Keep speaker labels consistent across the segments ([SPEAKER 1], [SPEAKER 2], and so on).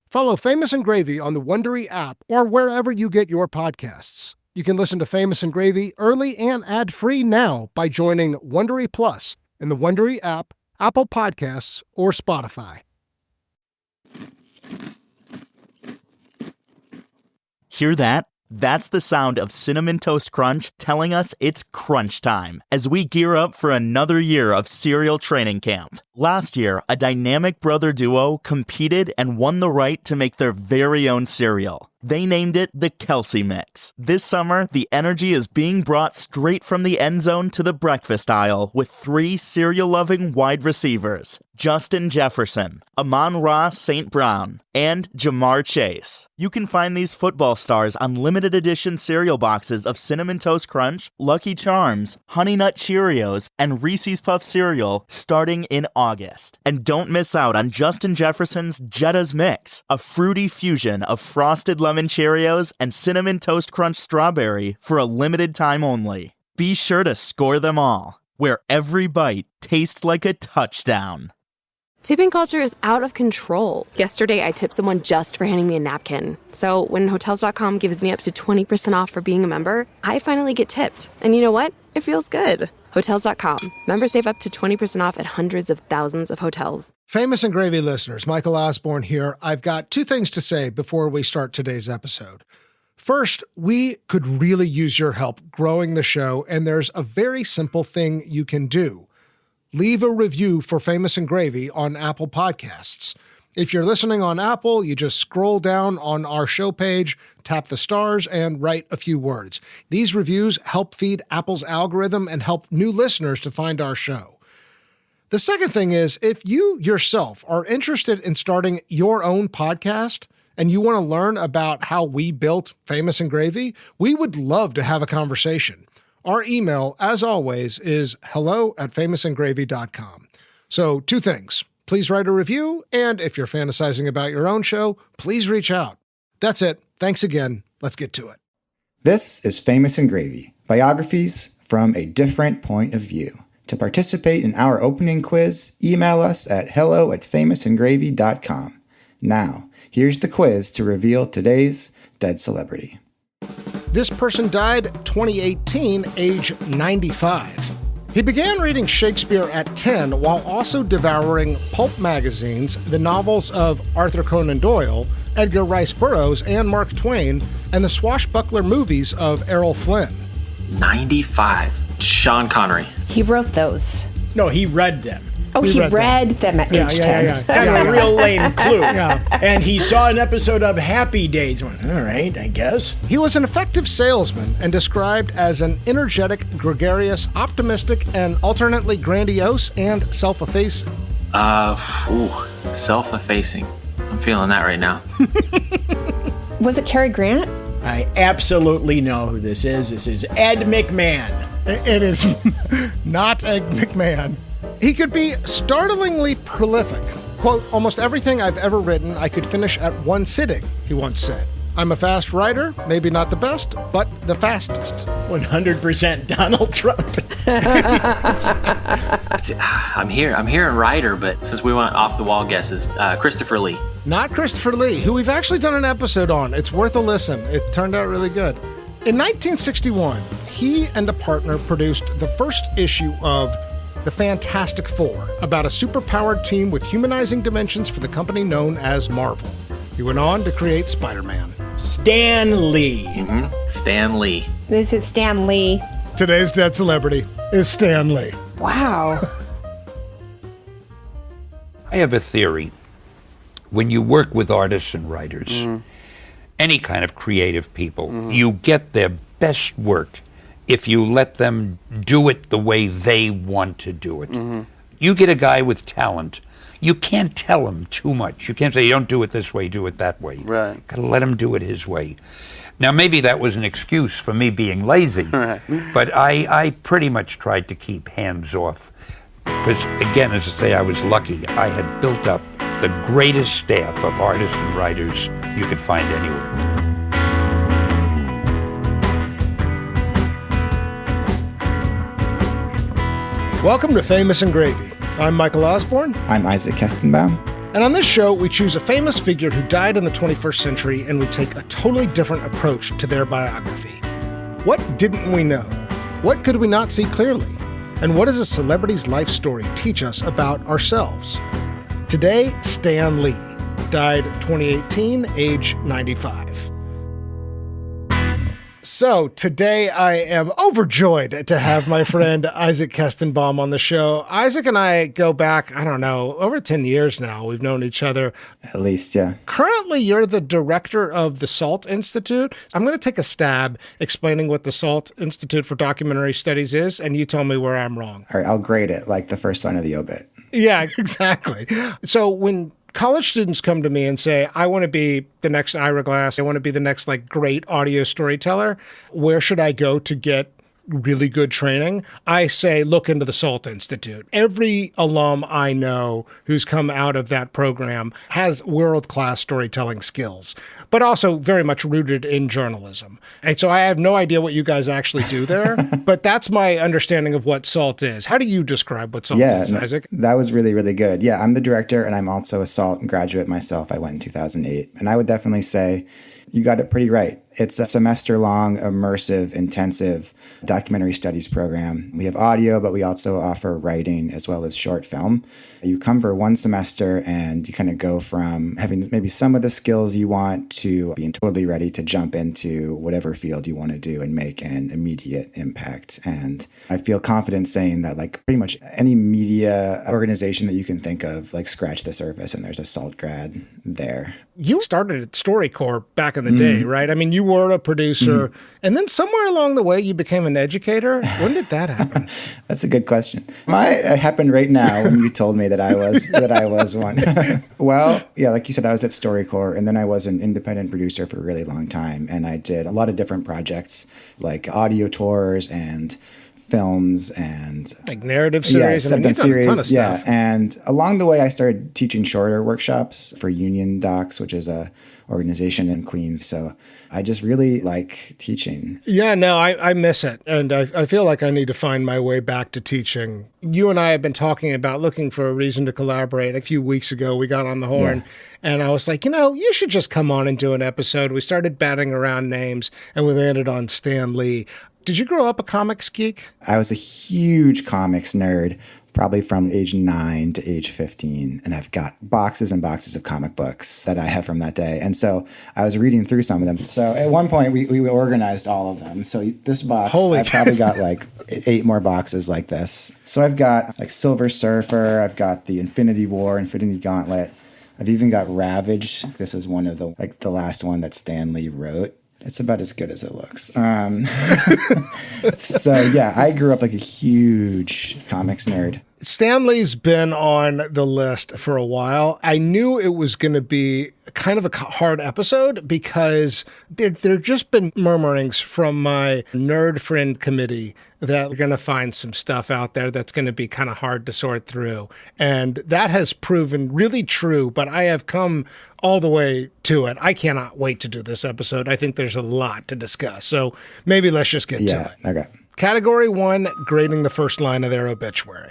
[SPEAKER 1] Follow Famous and Gravy on the Wondery app or wherever you get your podcasts. You can listen to Famous and Gravy early and ad-free now by joining Wondery Plus in the Wondery app, Apple Podcasts, or Spotify.
[SPEAKER 2] Hear that? That's the sound of Cinnamon Toast Crunch telling us it's crunch time as we gear up for another year of cereal training camp. Last year, a dynamic brother duo competed and won the right to make their very own cereal. They named it the Kelsey Mix. This summer, the energy is being brought straight from the end zone to the breakfast aisle with 3 cereal-loving wide receivers: Justin Jefferson, Amon-Ra St. Brown, and Jamar Chase. You can find these football stars on limited edition cereal boxes of Cinnamon Toast Crunch, Lucky Charms, Honey Nut Cheerios, and Reese's Puff cereal starting in August. And don't miss out on Justin Jefferson's Jetta's Mix, a fruity fusion of frosted lemon Cheerios and Cinnamon Toast Crunch strawberry for a limited time only. Be sure to score them all, where every bite tastes like a touchdown.
[SPEAKER 3] Tipping culture is out of control. Yesterday, I tipped someone just for handing me a napkin. So when Hotels.com gives me up to 20% off for being a member, I finally get tipped. And you know what? It feels good. Hotels.com. Members save up to 20% off at hundreds of thousands of hotels.
[SPEAKER 1] Famous and Gravy listeners, Michael Osborne here. I've got 2 things to say before we start today's episode. First, we could really use your help growing the show, and there's a very simple thing you can do. Leave a review for Famous and Gravy on Apple Podcasts. If you're listening on Apple, you just scroll down on our show page, tap the stars, and write a few words. These reviews help feed Apple's algorithm and help new listeners to find our show. The second thing is, if you yourself are interested in starting your own podcast and you want to learn about how we built Famous and Gravy, we would love to have a conversation. Our email, as always, is hello@famousandgravy.com. So 2 things. Please write a review, and if you're fantasizing about your own show, please reach out. That's it. Thanks again. Let's get to it.
[SPEAKER 4] This is Famous and Gravy, biographies from a different point of view. To participate in our opening quiz, email us at hello@famousandgravy.com. Now, here's the quiz to reveal today's dead celebrity.
[SPEAKER 1] This person died 2018, age 95. He began reading Shakespeare at 10 while also devouring pulp magazines, the novels of Arthur Conan Doyle, Edgar Rice Burroughs, and Mark Twain, and the swashbuckler movies of Errol Flynn.
[SPEAKER 5] 95. Sean Connery.
[SPEAKER 6] He wrote those.
[SPEAKER 7] No, he read them.
[SPEAKER 6] Oh, he read them at age 10.
[SPEAKER 7] Kind of a real lame clue. And he saw an episode of Happy Days. Went, all right, I guess.
[SPEAKER 1] He was an effective salesman and described as an energetic, gregarious, optimistic, and alternately grandiose and self-effacing.
[SPEAKER 5] Self-effacing. I'm feeling that right now.
[SPEAKER 6] Was it Cary Grant?
[SPEAKER 7] I absolutely know who this is. This is Ed McMahon.
[SPEAKER 1] It is not Ed McMahon. He could be startlingly prolific. Quote, almost everything I've ever written I could finish at one sitting, he once said. I'm a fast writer, maybe not the best, but the fastest.
[SPEAKER 7] 100% Donald Trump.
[SPEAKER 5] I'm hearing writer, but since we went off the wall guesses, Christopher Lee.
[SPEAKER 1] Not Christopher Lee, who we've actually done an episode on. It's worth a listen. It turned out really good. In 1961, he and a partner produced the first issue of The Fantastic Four, about a superpowered team with humanizing dimensions for the company known as Marvel. He went on to create Spider-Man.
[SPEAKER 7] Stan Lee.
[SPEAKER 5] Mm-hmm. Stan Lee.
[SPEAKER 6] This is Stan Lee.
[SPEAKER 1] Today's dead celebrity is Stan Lee.
[SPEAKER 6] Wow.
[SPEAKER 8] I have a theory. When you work with artists and writers, any kind of creative people, you get their best work if you let them do it the way they want to do it. You get a guy with talent, you can't tell him too much. You can't say, don't do it this way, do it that way.
[SPEAKER 9] Right.
[SPEAKER 8] Gotta let him do it his way. Now, maybe that was an excuse for me being lazy, but I pretty much tried to keep hands off. Because, again, as I say, I was lucky. I had built up the greatest staff of artists and writers you could find anywhere.
[SPEAKER 1] Welcome to Famous and Gravy. I'm Michael Osborne.
[SPEAKER 4] I'm Isaac Kestenbaum.
[SPEAKER 1] And on this show, we choose a famous figure who died in the 21st century, and we take a totally different approach to their biography. What didn't we know? What could we not see clearly? And what does a celebrity's life story teach us about ourselves? Today, Stan Lee died 2018, age 95. So today I am overjoyed to have my friend Isaac Kestenbaum on the show. Isaac and I go back, I don't know, over 10 years now. We've known each other.
[SPEAKER 4] At least, yeah.
[SPEAKER 1] Currently, you're the director of the SALT Institute. I'm going to take a stab explaining what the SALT Institute for Documentary Studies is, and you tell me where I'm wrong.
[SPEAKER 4] All right, I'll grade it like the first line of the obit.
[SPEAKER 1] Yeah, exactly. So when college students come to me and say, I want to be the next Ira Glass, I want to be the next great audio storyteller, where should I go to get really good training? I say, look into the SALT Institute. Every alum I know who's come out of that program has world-class storytelling skills, but also very much rooted in journalism. And so I have no idea what you guys actually do there, but that's my understanding of what SALT is. How do you describe what SALT is, Isaac?
[SPEAKER 4] That was really, really good. Yeah, I'm the director, and I'm also a SALT graduate myself. I went in 2008. And I would definitely say you got it pretty right. It's a semester-long, immersive, intensive documentary studies program. We have audio, but we also offer writing as well as short film. You come for one semester and you kind of go from having maybe some of the skills you want to being totally ready to jump into whatever field you want to do and make an immediate impact. And I feel confident saying that pretty much any media organization that you can think of, scratch the surface and there's a SALT grad there.
[SPEAKER 1] You started at StoryCorps back in the day, right? I mean, you were a producer, and then somewhere along the way, you became an educator. When did that happen?
[SPEAKER 4] That's a good question. It happened right now when you told me that I was one. Well, yeah, like you said, I was at StoryCorps, and then I was an independent producer for a really long time, and I did a lot of different projects, like audio tours and films and
[SPEAKER 1] narrative series.
[SPEAKER 4] Yeah, something series. Yeah. And along the way, I started teaching shorter workshops for Union Docs, which is a organization in Queens. So I just really like teaching.
[SPEAKER 1] Yeah, no, I miss it. And I feel like I need to find my way back to teaching. You and I have been talking about looking for a reason to collaborate. A few weeks ago, we got on the horn. Yeah. And I was like, you should just come on and do an episode. We started batting around names and we landed on Stan Lee. Did you grow up a comics geek?
[SPEAKER 4] I was a huge comics nerd, probably from age 9 to age 15. And I've got boxes and boxes of comic books that I have from that day. And so I was reading through some of them. So at one point, we organized all of them. So this box, I've probably got 8 more boxes like this. So I've got Silver Surfer. I've got the Infinity War, Infinity Gauntlet. I've even got Ravage. This is one of the last one that Stan Lee wrote. It's about as good as it looks. So yeah, I grew up a huge comics nerd.
[SPEAKER 1] Stan Lee's been on the list for a while. I knew it was going to be kind of a hard episode because there just been murmurings from my nerd friend committee that we're going to find some stuff out there that's going to be kind of hard to sort through. And that has proven really true, but I have come all the way to it. I cannot wait to do this episode. I think there's a lot to discuss. So maybe let's just get to it.
[SPEAKER 4] Okay.
[SPEAKER 1] Category 1, grading the first line of their obituary.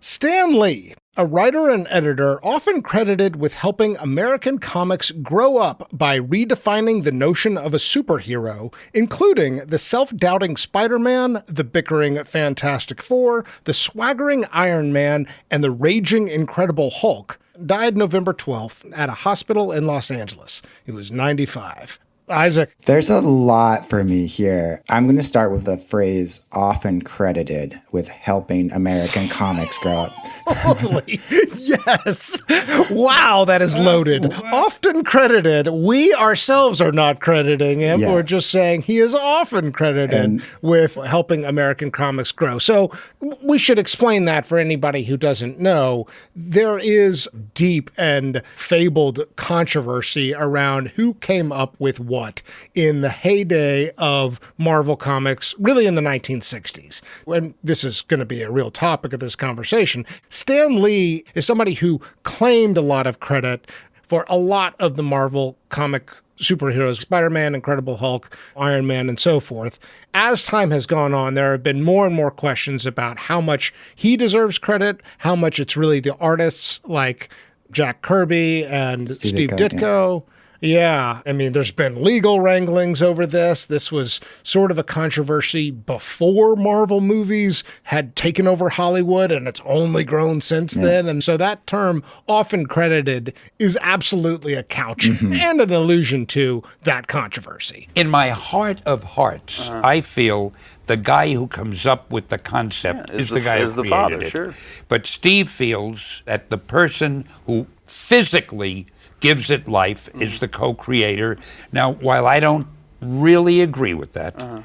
[SPEAKER 1] Stan Lee, a writer and editor often credited with helping American comics grow up by redefining the notion of a superhero, including the self-doubting Spider-Man, the bickering Fantastic Four, the swaggering Iron Man, and the raging Incredible Hulk, died November 12th at a hospital in Los Angeles. He was 95. Isaac.
[SPEAKER 4] There's a lot for me here. I'm going to start with the phrase often credited with helping American comics grow up.
[SPEAKER 1] Totally. Yes. Wow, that is loaded. Often credited. We ourselves are not crediting him. Yeah. We're just saying he is often credited with helping American comics grow. So we should explain that for anybody who doesn't know. There is deep and fabled controversy around who came up with what in the heyday of Marvel Comics, really in the 1960s. And this is going to be a real topic of this conversation. Stan Lee is somebody who claimed a lot of credit for a lot of the Marvel comic superheroes, Spider-Man, Incredible Hulk, Iron Man, and so forth. As time has gone on, there have been more and more questions about how much he deserves credit, how much it's really the artists like Jack Kirby and Steve Ditko.
[SPEAKER 4] Yeah.
[SPEAKER 1] Yeah, I mean, there's been legal wranglings over this. This was sort of a controversy before Marvel movies had taken over Hollywood, and it's only grown since then. And so that term, often credited, is absolutely a couch and an allusion to that controversy.
[SPEAKER 8] In my heart of hearts, I feel the guy who comes up with the concept is the guy who created
[SPEAKER 9] father,
[SPEAKER 8] it.
[SPEAKER 9] sure.
[SPEAKER 8] But Steve feels that the person who physically gives it life is the co-creator. Now, while I don't really agree with that,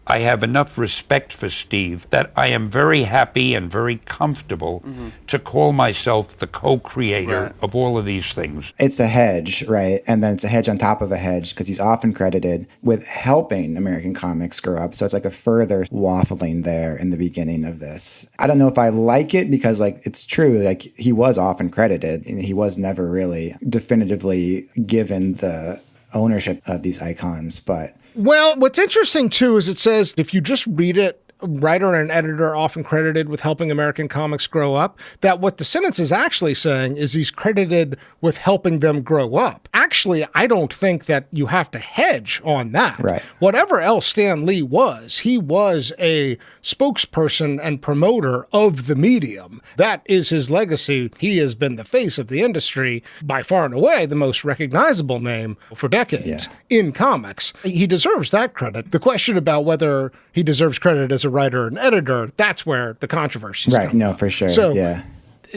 [SPEAKER 8] I have enough respect for Steve that I am very happy and very comfortable to call myself the co-creator of all of these things.
[SPEAKER 4] It's a hedge, right? And then it's a hedge on top of a hedge because he's often credited with helping American comics grow up. So it's like a further waffling there in the beginning of this. I don't know if I like it because, like, it's true. Like, he was often credited and he was never really definitively given the ownership of these icons, but...
[SPEAKER 1] Well, what's interesting, too, is it says if you just read it, writer and editor often credited with helping American comics grow up, that what the sentence is actually saying is he's credited with helping them grow up. Actually, I don't think that you have to hedge on that.
[SPEAKER 4] Right.
[SPEAKER 1] Whatever else Stan Lee was, he was a spokesperson and promoter of the medium. That is his legacy. He has been the face of the industry, by far and away the most recognizable name for decades in comics. He deserves that credit. The question about whether he deserves credit as a writer and editor, that's where the controversy is.
[SPEAKER 4] Right, no, for sure.
[SPEAKER 1] So,
[SPEAKER 4] yeah.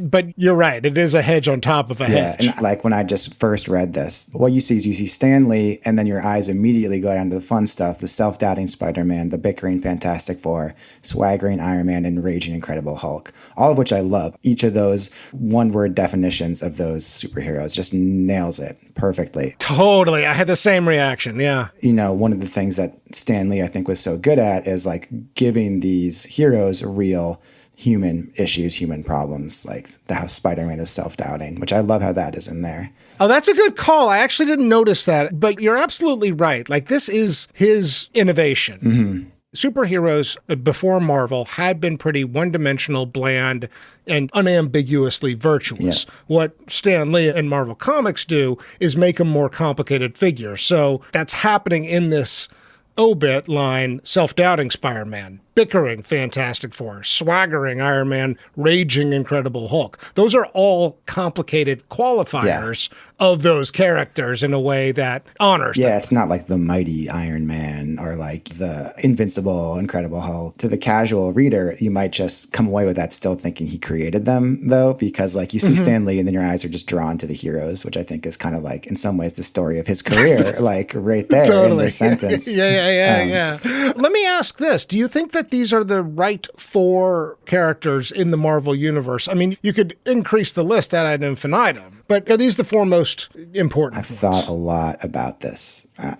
[SPEAKER 1] But you're right. It is a hedge on top of a hedge.
[SPEAKER 4] And like when I just first read this, what you see is you see Stan Lee, and then your eyes immediately go down to the fun stuff, the self-doubting Spider-Man, the bickering Fantastic Four, swaggering Iron Man, and raging Incredible Hulk, all of which I love. Each of those one-word definitions of those superheroes just nails it perfectly.
[SPEAKER 1] Totally. I had the same reaction. Yeah.
[SPEAKER 4] You know, one of the things that Stan Lee, I think, was so good at is like giving these heroes real human issues, human problems, like how Spider-Man is self-doubting, which I love how that is in there.
[SPEAKER 1] Oh, that's a good call. I actually didn't notice that, but you're absolutely right. Like, this is his innovation. Superheroes before Marvel had been pretty one-dimensional, bland, and unambiguously virtuous.
[SPEAKER 4] Yeah.
[SPEAKER 1] What Stan Lee and Marvel Comics do is make them more complicated figures. So that's happening in this obit line, self-doubting Spider-Man, bickering Fantastic Four, swaggering Iron Man, raging Incredible Hulk. Those are all complicated qualifiers of those characters in a way that honors them.
[SPEAKER 4] It's not like the mighty Iron Man or like the invincible Incredible Hulk. To the casual reader, you might just come away with that still thinking he created them, though, because like you see Stan Lee and then your eyes are just drawn to the heroes, which I think is kind of like, in some ways, the story of his career, like right there in this sentence.
[SPEAKER 1] Yeah. Let me ask this. Do you think that these are the right four characters in the Marvel universe? I mean, you could increase the list ad infinitum, but are these the four most important
[SPEAKER 4] I've
[SPEAKER 1] ones?
[SPEAKER 4] thought a lot about this.
[SPEAKER 1] I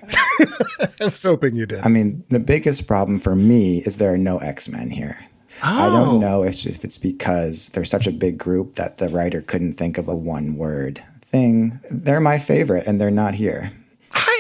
[SPEAKER 1] was hoping you did.
[SPEAKER 4] I mean, the biggest problem for me is there are no X-Men here. I don't know if it's because they're such a big group that the writer couldn't think of a one-word thing. They're my favorite, and they're not here.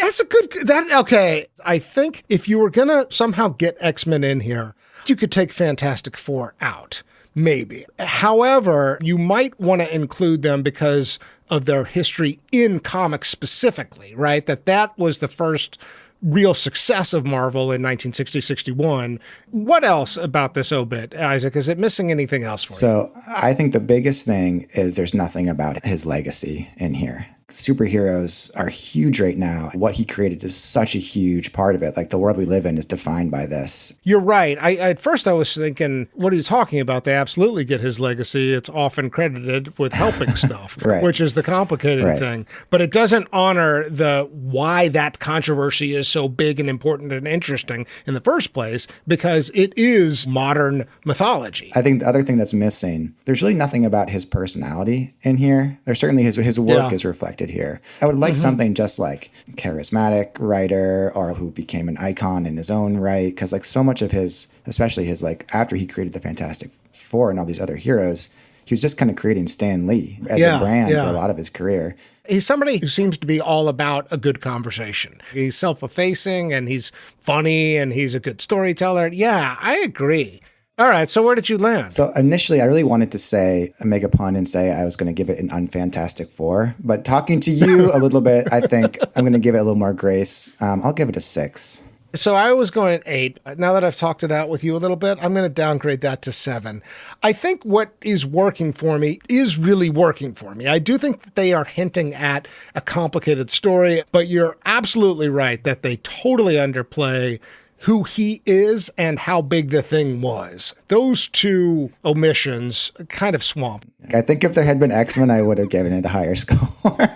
[SPEAKER 1] That's a good... Okay, I think if you were going to somehow get X-Men in here, you could take Fantastic Four out. Maybe. However, you might want to include them because of their history in comics specifically, right? That was the first real success of Marvel in 1960-61. What else about this obit, Isaac? Is it missing anything else for you?
[SPEAKER 4] So I think the biggest thing is there's nothing about his legacy in here. Superheroes are huge right now. What he created is such a huge part of it. Like, the world we live in is defined by this.
[SPEAKER 1] You're right. At first I was thinking, what are you talking about? They absolutely get his legacy. It's often credited with helping stuff, which is the complicated thing. But it doesn't honor the why that controversy is so big and important and interesting in the first place, because it is modern mythology.
[SPEAKER 4] I think the other thing that's missing, there's really nothing about his personality in here. There's certainly his work is reflected here. I would like something just like charismatic writer or who became an icon in his own right, because like so much of his, especially his, like after he created the Fantastic Four and all these other heroes, he was just kind of creating Stan Lee as a brand for a lot of his career.
[SPEAKER 1] He's somebody who seems to be all about a good conversation. He's self-effacing and he's funny and he's a good storyteller. Yeah, I agree. All right, so where did you land?
[SPEAKER 4] So initially, I really wanted to make a pun and say I was going to give it an unfantastic 4. But talking to you a little bit, I think I'm going to give it a little more grace. I'll give it a 6.
[SPEAKER 1] So I was going at 8. Now that I've talked it out with you a little bit, I'm going to downgrade that to 7. I think what is working for me is really working for me. I do think that they are hinting at a complicated story, but you're absolutely right that they totally underplay who he is and how big the thing was. Those two omissions kind of swamp.
[SPEAKER 4] I think if there had been X-Men, I would have given it a higher score.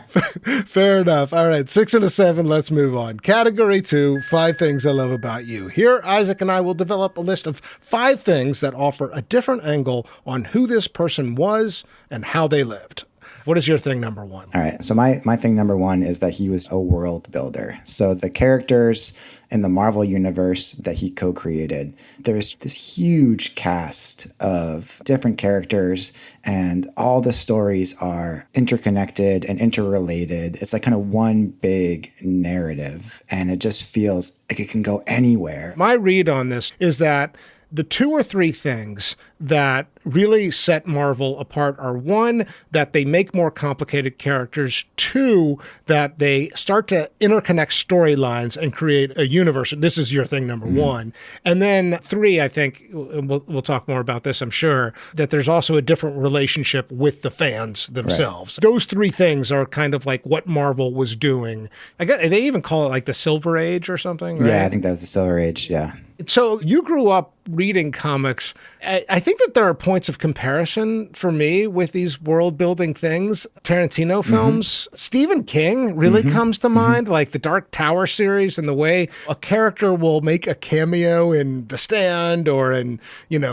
[SPEAKER 1] Fair enough. All right, 6 and a 7. Let's move on. Category 2, 5 things I love about you. Here, Isaac and I will develop a list of 5 things that offer a different angle on who this person was and how they lived. What is your thing number 1?
[SPEAKER 4] All right. So my thing number 1 is that he was a world builder. So the characters in the Marvel universe that he co-created, there's this huge cast of different characters, and all the stories are interconnected and interrelated. It's like kind of one big narrative, and it just feels like it can go anywhere.
[SPEAKER 1] My read on this is that the 2 or 3 things that really set Marvel apart are 1, that they make more complicated characters, 2, that they start to interconnect storylines and create a universe. This is your thing number 1. And then 3, I think, we'll talk more about this, I'm sure, that there's also a different relationship with the fans themselves. Right. Those 3 things are kind of like what Marvel was doing. I guess they even call it like the Silver Age or something, right?
[SPEAKER 4] Yeah, I think that was the Silver Age, yeah.
[SPEAKER 1] So you grew up reading comics. I think that there are points of comparison for me with these world-building things. Tarantino films. Stephen King really comes to mind, like the Dark Tower series and the way a character will make a cameo in The Stand or in,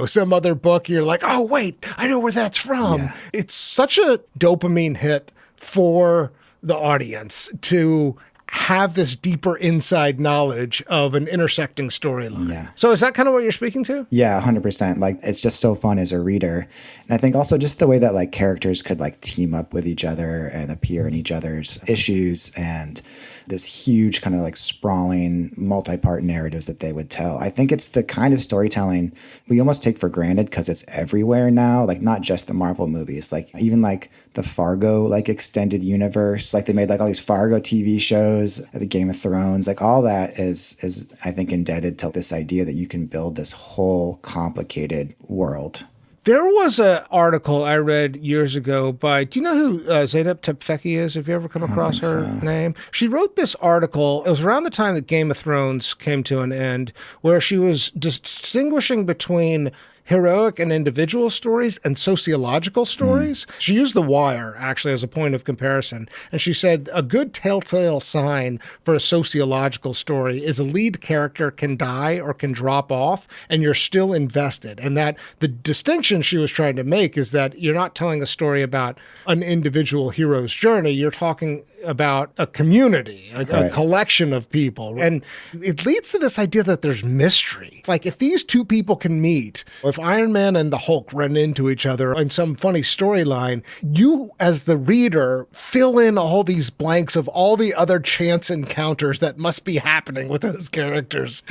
[SPEAKER 1] some other book. You're like, oh, wait, I know where that's from. Yeah. It's such a dopamine hit for the audience to have this deeper inside knowledge of an intersecting storyline. Yeah. So is that kind of what you're speaking to?
[SPEAKER 4] Yeah, 100%. Like, it's just so fun as a reader. And I think also just the way that like characters could like team up with each other and appear in each other's issues, and this huge kind of like sprawling multi-part narratives that they would tell. I think it's the kind of storytelling we almost take for granted because it's everywhere now, like not just the Marvel movies, like even like the Fargo like extended universe, like they made like all these Fargo TV shows, the Game of Thrones, like all that is I think indebted to this idea that you can build this whole complicated world.
[SPEAKER 1] There was an article I read years ago by, do you know who Zeynep Tepfeki is? Have you ever come across her name? She wrote this article. It was around the time that Game of Thrones came to an end, where she was distinguishing between heroic and individual stories and sociological stories. She used The Wire, actually, as a point of comparison. And she said a good telltale sign for a sociological story is a lead character can die or can drop off, and you're still invested. And that the distinction she was trying to make is that you're not telling a story about an individual hero's journey. You're talking about a community, a collection of people. And it leads to this idea that there's mystery. Like, if these two people can meet, if Iron Man and the Hulk run into each other in some funny storyline, you as the reader fill in all these blanks of all the other chance encounters that must be happening with those characters,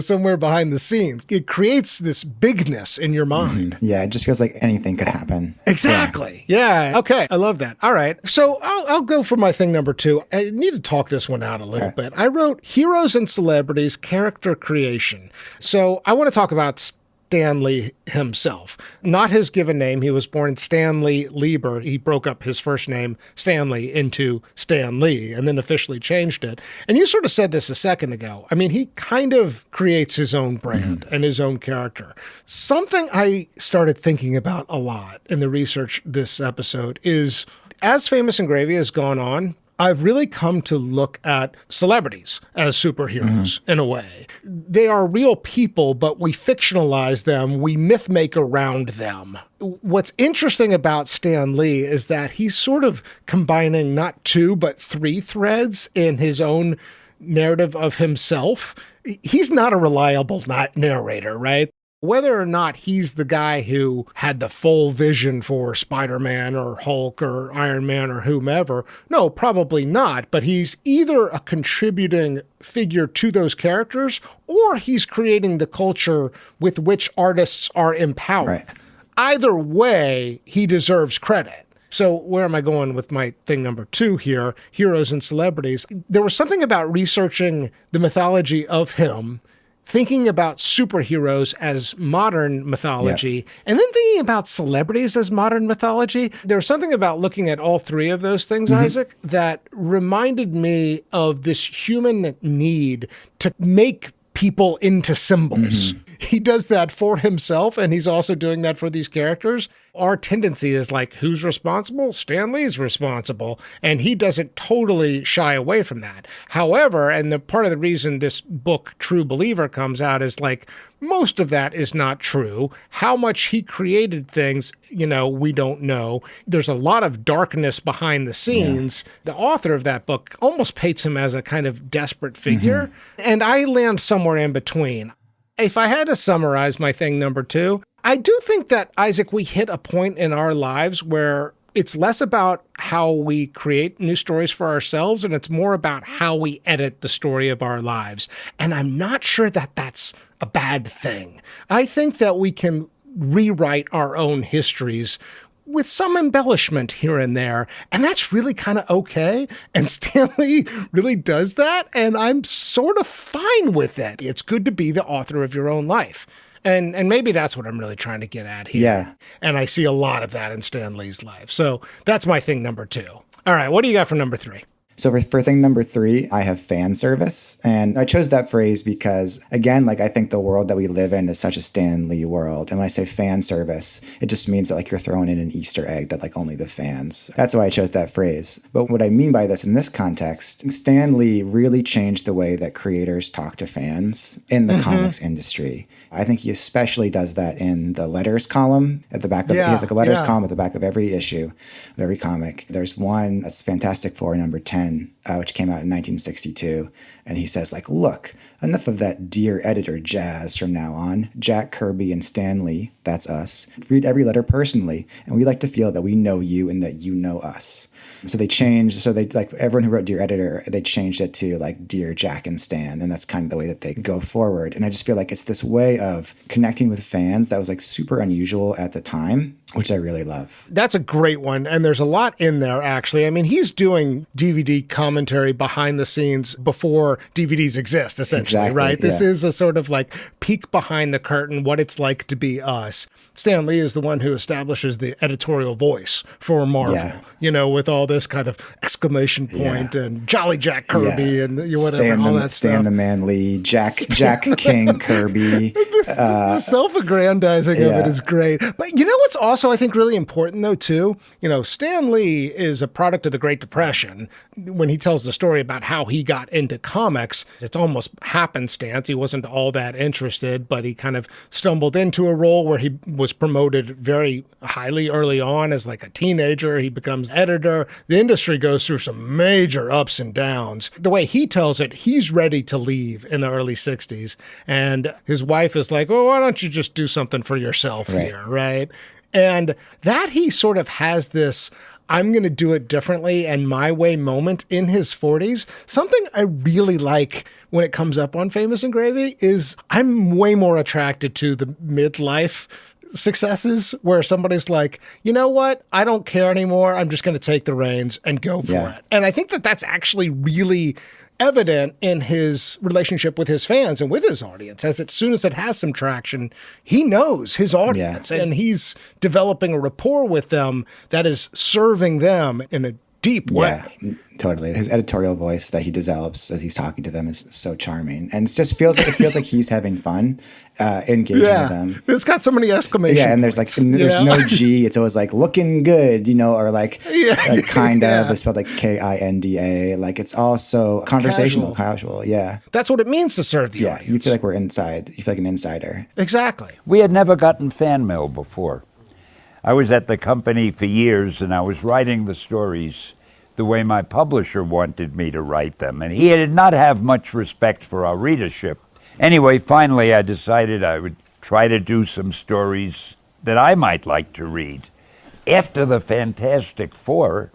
[SPEAKER 1] somewhere behind the scenes. It creates this bigness in your mind.
[SPEAKER 4] Yeah, it just feels like anything could happen.
[SPEAKER 1] Exactly. Yeah. Okay. I love that. All right. So I'll go for my thing number 2. I need to talk this one out a little bit. I wrote Heroes and Celebrities Character Creation. So I want to talk about Stanley himself, not his given name. He was born Stanley Lieber. He broke up his first name, Stanley, into Stan Lee and then officially changed it. And you sort of said this a second ago. I mean, he kind of creates his own brand and his own character. Something I started thinking about a lot in the research this episode is, as Famous and Gravy has gone on, I've really come to look at celebrities as superheroes in a way. They are real people, but we fictionalize them. We mythmake around them. What's interesting about Stan Lee is that he's sort of combining not 2, but 3 threads in his own narrative of himself. He's not a reliable narrator, right? Whether or not he's the guy who had the full vision for Spider-Man or Hulk or Iron Man or whomever, no, probably not. But he's either a contributing figure to those characters or he's creating the culture with which artists are empowered.
[SPEAKER 4] Right.
[SPEAKER 1] Either way, he deserves credit. So where am I going with my thing number 2 here? Heroes and celebrities. There was something about researching the mythology of him, thinking about superheroes as modern mythology, and then thinking about celebrities as modern mythology. There was something about looking at all three of those things, Isaac, that reminded me of this human need to make people into symbols. He does that for himself, and he's also doing that for these characters. Our tendency is like, who's responsible? Stan Lee's responsible. And he doesn't totally shy away from that. However, and the part of the reason this book, True Believer, comes out is like, most of that is not true. How much he created things, we don't know. There's a lot of darkness behind the scenes. Yeah. The author of that book almost paints him as a kind of desperate figure. And I land somewhere in between. If I had to summarize my thing number 2, I do think that, Isaac, we hit a point in our lives where it's less about how we create new stories for ourselves, and it's more about how we edit the story of our lives. And I'm not sure that that's a bad thing. I think that we can rewrite our own histories with some embellishment here and there. And that's really kind of okay. And Stan Lee really does that. And I'm sort of fine with it. It's good to be the author of your own life. And maybe that's what I'm really trying to get at here.
[SPEAKER 4] Yeah.
[SPEAKER 1] And I see a lot of that in Stan Lee's life. So that's my thing number 2. All right, what do you got for number 3?
[SPEAKER 4] So for thing number 3, I have fan service. And I chose that phrase because, again, I think the world that we live in is such a Stan Lee world. And when I say fan service, it just means that you're throwing in an Easter egg that only the fans. That's why I chose that phrase. But what I mean by this in this context, Stan Lee really changed the way that creators talk to fans in the comics industry. I think he especially does that in the letters column at the back of he has a letters column at the back of every issue of every comic. There's one that's Fantastic Four number 10, which came out in 1962. And he says, look, enough of that dear editor jazz from now on. Jack Kirby and Stan Lee, that's us, read every letter personally. And we like to feel that we know you and that you know us. So they changed, everyone who wrote Dear Editor, they changed it to Dear Jack and Stan. And that's kind of the way that they go forward. And I just feel like it's this way of connecting with fans that was super unusual at the time, which I really love.
[SPEAKER 1] That's a great one. And there's a lot in there, actually. I mean, he's doing DVD commentary behind the scenes before DVDs exist, essentially, right? This is a sort of peek behind the curtain, what it's like to be us. Stan Lee is the one who establishes the editorial voice for Marvel, with all this kind of exclamation point and Jolly Jack Kirby and whatever, all that stuff.
[SPEAKER 4] Stan the Man Lee, Jack King Kirby.
[SPEAKER 1] The self-aggrandizing of it is great. But what's also, I think, really important, though, too? Stan Lee is a product of the Great Depression. When he tells the story about how he got into comics, it's almost happenstance. He wasn't all that interested, but he kind of stumbled into a role where he was promoted very highly early on as a teenager. He becomes editor. The industry goes through some major ups and downs. The way he tells it, he's ready to leave in the early 60s. And his wife is like, oh, why don't you just do something for yourself here, right? And that he sort of has this, I'm going to do it differently and my way moment in his 40s. Something I really like when it comes up on Famous and Gravy is I'm way more attracted to the midlife successes where somebody's like, you know what? I don't care anymore. I'm just going to take the reins and go for it. And I think that that's actually really evident in his relationship with his fans and with his audience. As soon as it has some traction, he knows his audience and he's developing a rapport with them that is serving them in a deep way.
[SPEAKER 4] Yeah, totally. His editorial voice that he develops as he's talking to them is so charming. And it just feels like he's having fun engaging with them.
[SPEAKER 1] It's got so many exclamation
[SPEAKER 4] and there's
[SPEAKER 1] points,
[SPEAKER 4] there's no G. It's always looking good, or kind of. It's spelled Kinda. It's also conversational, casual. Yeah.
[SPEAKER 1] That's what it means to serve the audience.
[SPEAKER 4] You feel like we're inside. You feel like an insider.
[SPEAKER 1] Exactly.
[SPEAKER 9] We had never gotten fan mail before. I was at the company for years, and I was writing the stories the way my publisher wanted me to write them. And he did not have much respect for our readership. Anyway, finally, I decided I would try to do some stories that I might like to read. After the Fantastic Four,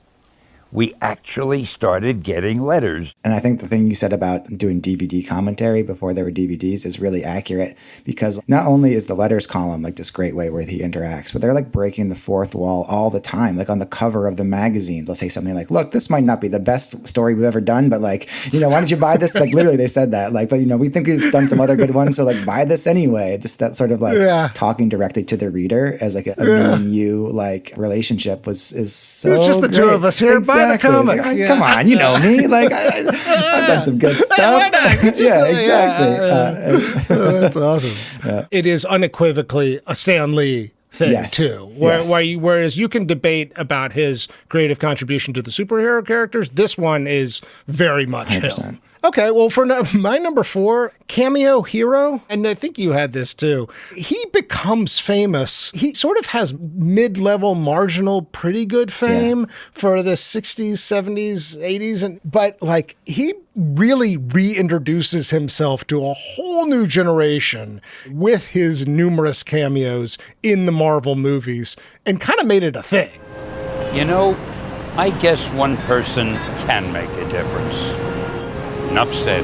[SPEAKER 9] we actually started getting letters.
[SPEAKER 4] And I think the thing you said about doing DVD commentary before there were DVDs is really accurate, because not only is the letters column like this great way where he interacts, but they're like breaking the fourth wall all the time. Like on the cover of the magazine, they'll say something like, look, this might not be the best story we've ever done, but like, why don't you buy this? Like literally they said that, like, but we think we've done some other good ones. So like buy this anyway. Just that sort of like talking directly to the reader as like a me and you like relationship is so
[SPEAKER 1] It's just the
[SPEAKER 4] great.
[SPEAKER 1] two of us here.
[SPEAKER 4] Exactly.
[SPEAKER 1] Buy the comic.
[SPEAKER 4] Like, come on, you know me. Like I've done some good stuff.
[SPEAKER 1] Why not?
[SPEAKER 4] Yeah, exactly.
[SPEAKER 1] That's awesome.
[SPEAKER 4] Yeah.
[SPEAKER 1] It is unequivocally a Stan Lee thing too. Whereas you can debate about his creative contribution to the superhero characters, this one is very much
[SPEAKER 4] 100%.
[SPEAKER 1] him. Okay, well, for my number 4, cameo hero, and I think you had this too. He becomes famous. He sort of has mid-level, marginal, pretty good fame for the 60s, 70s, 80s, but like he really reintroduces himself to a whole new generation with his numerous cameos in the Marvel movies and kind of made it a thing.
[SPEAKER 8] I guess one person can make a difference. Enough said.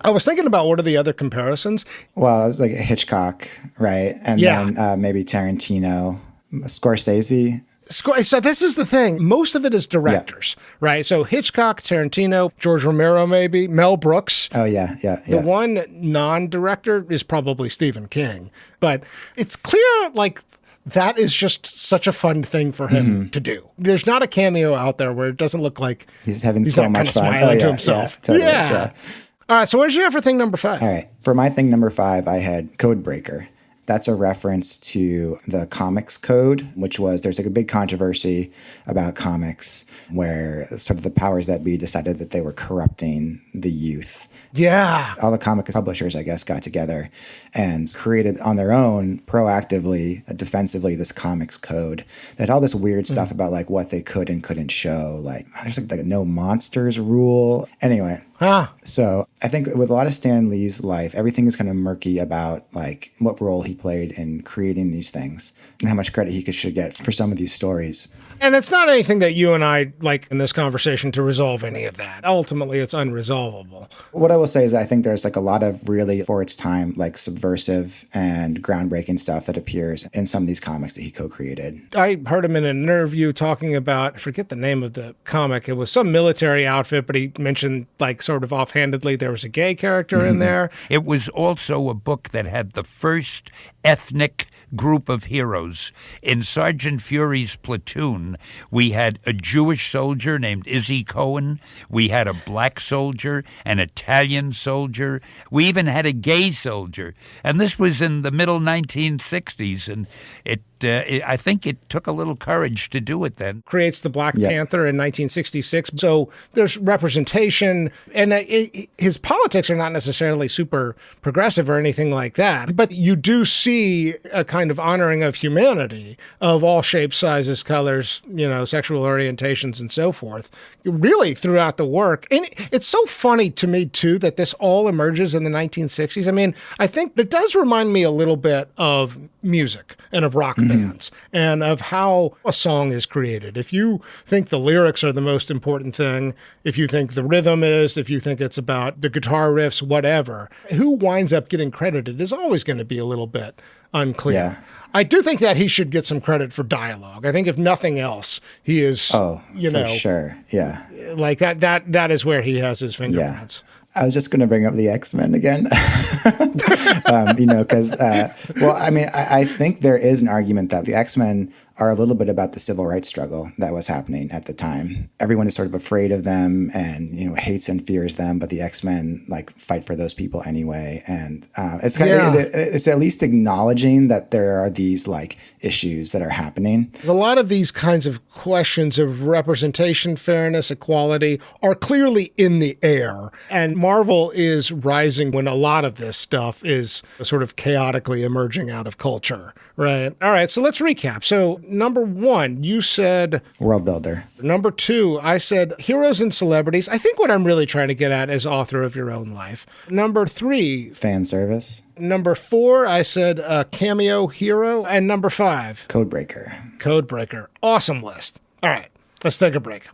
[SPEAKER 1] I was thinking about what are the other comparisons?
[SPEAKER 4] Well, it was like Hitchcock, right? And then maybe Tarantino, Scorsese.
[SPEAKER 1] So this is the thing. Most of it is directors, right? So Hitchcock, Tarantino, George Romero, maybe, Mel Brooks.
[SPEAKER 4] Oh, yeah.
[SPEAKER 1] The one non-director is probably Stephen King. But it's clear, like, that is just such a fun thing for him to do. There's not a cameo out there where it doesn't look like
[SPEAKER 4] he's having so much fun.
[SPEAKER 1] Smiling to himself.
[SPEAKER 4] Yeah, totally, yeah.
[SPEAKER 1] All right, so what did you have for thing number 5?
[SPEAKER 4] All right. For my thing number 5, I had Codebreaker. That's a reference to the comics code, which was, there's like a big controversy about comics where sort of the powers that be decided that they were corrupting the youth.
[SPEAKER 1] Yeah.
[SPEAKER 4] All the comic publishers, I guess, got together and created on their own proactively, defensively, this comics code that had all this weird stuff about like what they could and couldn't show. Like there's like a no monsters rule. Anyway. So I think with a lot of Stan Lee's life, everything is kind of murky about like what role he played in creating these things and how much credit he should get for some of these stories.
[SPEAKER 1] And it's not anything that you and I like in this conversation to resolve any of that. Ultimately, it's unresolvable.
[SPEAKER 4] What I will say is I think there's like a lot of really, for its time, like subversive and groundbreaking stuff that appears in some of these comics that he co-created.
[SPEAKER 1] I heard him in an interview talking about, I forget the name of the comic. It was some military outfit, but he mentioned like sort of offhandedly there was a gay character in there.
[SPEAKER 8] It was also a book that had the first ethnic group of heroes. In Sergeant Fury's platoon, we had a Jewish soldier named Izzy Cohen. We had a black soldier, an Italian soldier. We even had a gay soldier. And this was in the middle 1960s, and I think it took a little courage to do it then.
[SPEAKER 1] Creates the Black Panther in 1966. So there's representation, and his politics are not necessarily super progressive or anything like that. But you do see a kind of honoring of humanity of all shapes, sizes, colors, sexual orientations, and so forth, really throughout the work. And it's so funny to me, too, that this all emerges in the 1960s. I mean, I think it does remind me a little bit of music and of rock bands and of how a song is created. If you think the lyrics are the most important thing, if you think the rhythm is, if you think it's about the guitar riffs, whatever, who winds up getting credited is always going to be a little bit unclear.
[SPEAKER 4] Yeah.
[SPEAKER 1] I do think that he should get some credit for dialogue. I think if nothing else, he is,
[SPEAKER 4] for sure. Yeah.
[SPEAKER 1] Like that is where he has his fingerprints.
[SPEAKER 4] I was just going to bring up the X-Men again, because, I think there is an argument that the X-Men are a little bit about the civil rights struggle that was happening at the time. Everyone is sort of afraid of them and, hates and fears them, but the X-Men fight for those people anyway. And it's kind of, it's at least acknowledging that there are these issues that are happening.
[SPEAKER 1] A lot of these kinds of questions of representation, fairness, equality are clearly in the air. And Marvel is rising when a lot of this stuff is sort of chaotically emerging out of culture, right? All right, so let's recap. So number 1, you said
[SPEAKER 4] World builder.
[SPEAKER 1] Number 2, I said heroes and celebrities. I think what I'm really trying to get at is author of your own life. Number 3,
[SPEAKER 4] Fan service.
[SPEAKER 1] Number 4, I said cameo hero. And number 5,
[SPEAKER 4] Codebreaker.
[SPEAKER 1] Codebreaker. Awesome list. All right, let's take a break.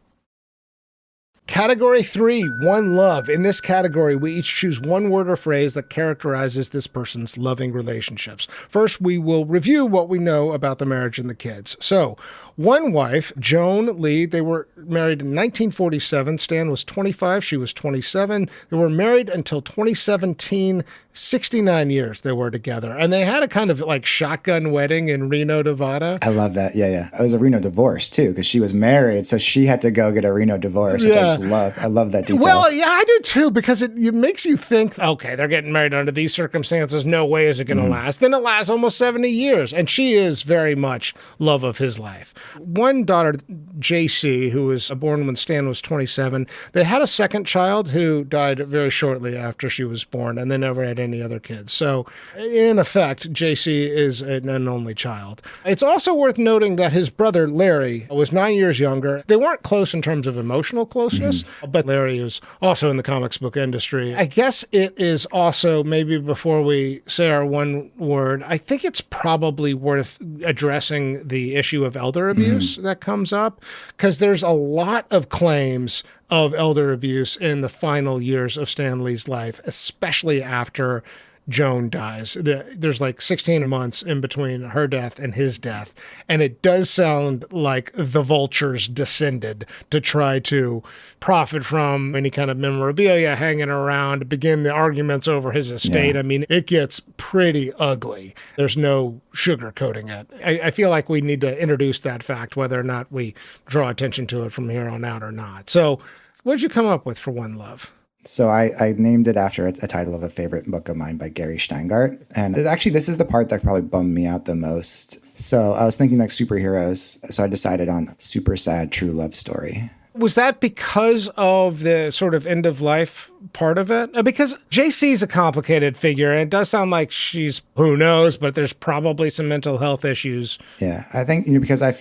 [SPEAKER 1] Category 3, one love. In this category, we each choose one word or phrase that characterizes this person's loving relationships. First, we will review what we know about the marriage and the kids. So, one wife, Joan Lee, they were married in 1947. Stan was 25, she was 27. They were married until 2017. 69 years they were together. And they had a kind of like shotgun wedding in Reno, Nevada.
[SPEAKER 4] I love that. Yeah. It was a Reno divorce too, because she was married, so she had to go get a Reno divorce, which I just love. I love that detail.
[SPEAKER 1] Well, yeah, I do too, because it makes you think, okay, they're getting married under these circumstances. No way is it going to last. Then it lasts almost 70 years. And she is very much love of his life. One daughter, JC, who was born when Stan was 27, they had a second child who died very shortly after she was born, and they never had any other kids. So, in effect, JC is an only child. It's also worth noting that his brother, Larry, was 9 years younger. They weren't close in terms of emotional closeness, but Larry is also in the comics book industry. I guess it is also, maybe before we say our one word, I think it's probably worth addressing the issue of elder abuse that comes up, because there's a lot of claims of elder abuse in the final years of Stan Lee's life, especially after Joan dies. There's like 16 months in between her death and his death. And it does sound like the vultures descended to try to profit from any kind of memorabilia hanging around, begin the arguments over his estate. I mean, it gets pretty ugly. There's no sugarcoating it. I feel like we need to introduce that fact, whether or not we draw attention to it from here on out or not. So what'd you come up with for One Love?
[SPEAKER 4] So I named it after a title of a favorite book of mine by Gary Steingart. And actually, this is the part that probably bummed me out the most. So I was thinking like superheroes. So I decided on Super Sad True Love Story.
[SPEAKER 1] Was that because of the sort of end of life part of it? Because JC's a complicated figure, and it does sound like she's, who knows, but there's probably some mental health issues.
[SPEAKER 4] Yeah, I think, because I do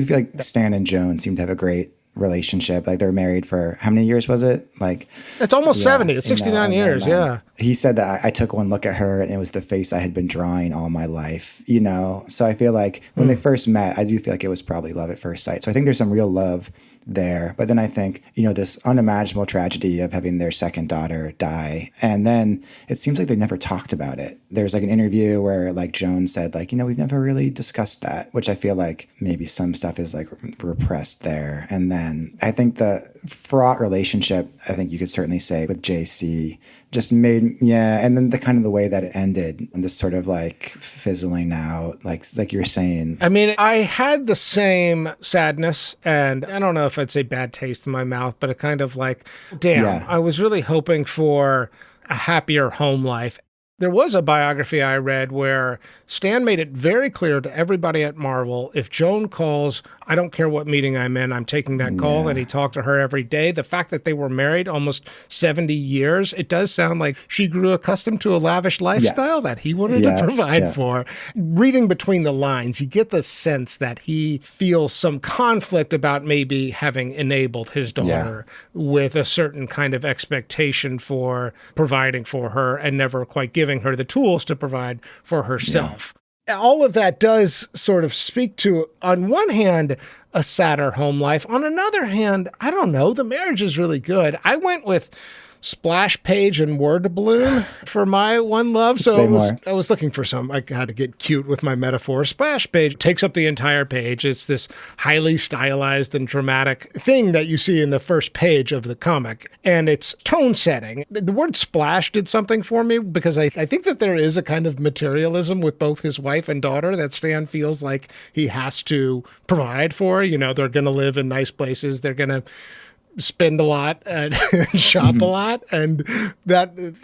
[SPEAKER 4] feel like Stan and Joan seem to have a great relationship. Like, they're married for how many years was it? Like,
[SPEAKER 1] it's almost 70. It's 69 years. Yeah.
[SPEAKER 4] He said that I took one look at her and it was the face I had been drawing all my life, So I feel like when they first met, I do feel like it was probably love at first sight. So I think there's some real love there. But then I think, this unimaginable tragedy of having their second daughter die. And then it seems like they never talked about it. There's like an interview where like Joan said like, we've never really discussed that, which I feel like maybe some stuff is like repressed there. And then I think the fraught relationship, I think you could certainly say with JC just made, and then the kind of the way that it ended, and this sort of like fizzling out, like you're saying.
[SPEAKER 1] I mean, I had the same sadness, and I don't know if I'd say bad taste in my mouth, but a kind of like, damn, I was really hoping for a happier home life. There was a biography I read where Stan made it very clear to everybody at Marvel, if Joan calls, I don't care what meeting I'm in, I'm taking that call, and he talked to her every day. The fact that they were married almost 70 years, it does sound like she grew accustomed to a lavish lifestyle that he wanted to provide for. Reading between the lines, you get the sense that he feels some conflict about maybe having enabled his daughter with a certain kind of expectation for providing for her and never quite giving her the tools to provide for herself. All of that does sort of speak to, on one hand, a sadder home life. On another hand, I don't know, the marriage is really good. I went with splash page and word balloon for my One Love. So I was looking for some, I had to get cute with my metaphor. Splash page takes up the entire page. It's this highly stylized and dramatic thing that you see in the first page of the comic. And it's tone setting. The word splash did something for me because I think that there is a kind of materialism with both his wife and daughter that Stan feels like he has to provide for. They're going to live in nice places. They're going to spend a lot and shop a lot, and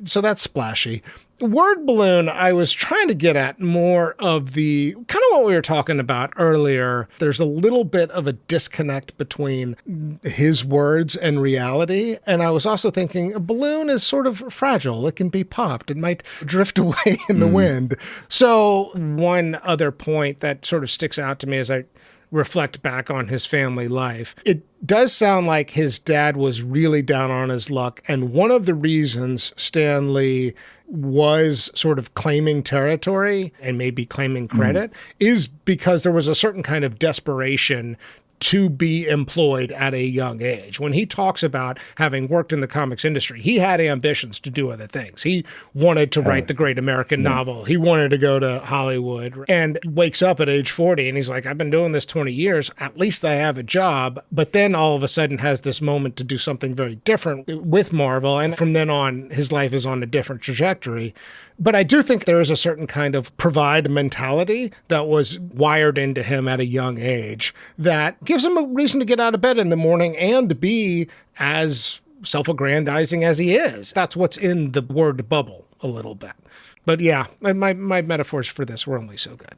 [SPEAKER 1] so that's splashy. Word balloon, I was trying to get at more of the kind of what we were talking about earlier. There's a little bit of a disconnect between his words and reality. And I was also thinking a balloon is sort of fragile. It can be popped. It might drift away in the wind. So one other point that sort of sticks out to me as I reflect back on his family life, it does sound like his dad was really down on his luck. And one of the reasons Stan Lee was sort of claiming territory and maybe claiming credit is because there was a certain kind of desperation to be employed at a young age. When he talks about having worked in the comics industry, he had ambitions to do other things. He wanted to write the great American novel. He wanted to go to Hollywood, and wakes up at age 40 and he's like, I've been doing this 20 years. At least I have a job. But then all of a sudden has this moment to do something very different with Marvel. And from then on, his life is on a different trajectory. But I do think there is a certain kind of provide mentality that was wired into him at a young age that gives him a reason to get out of bed in the morning and to be as self-aggrandizing as he is. That's what's in the word bubble a little bit. But yeah, my metaphors for this were only so good.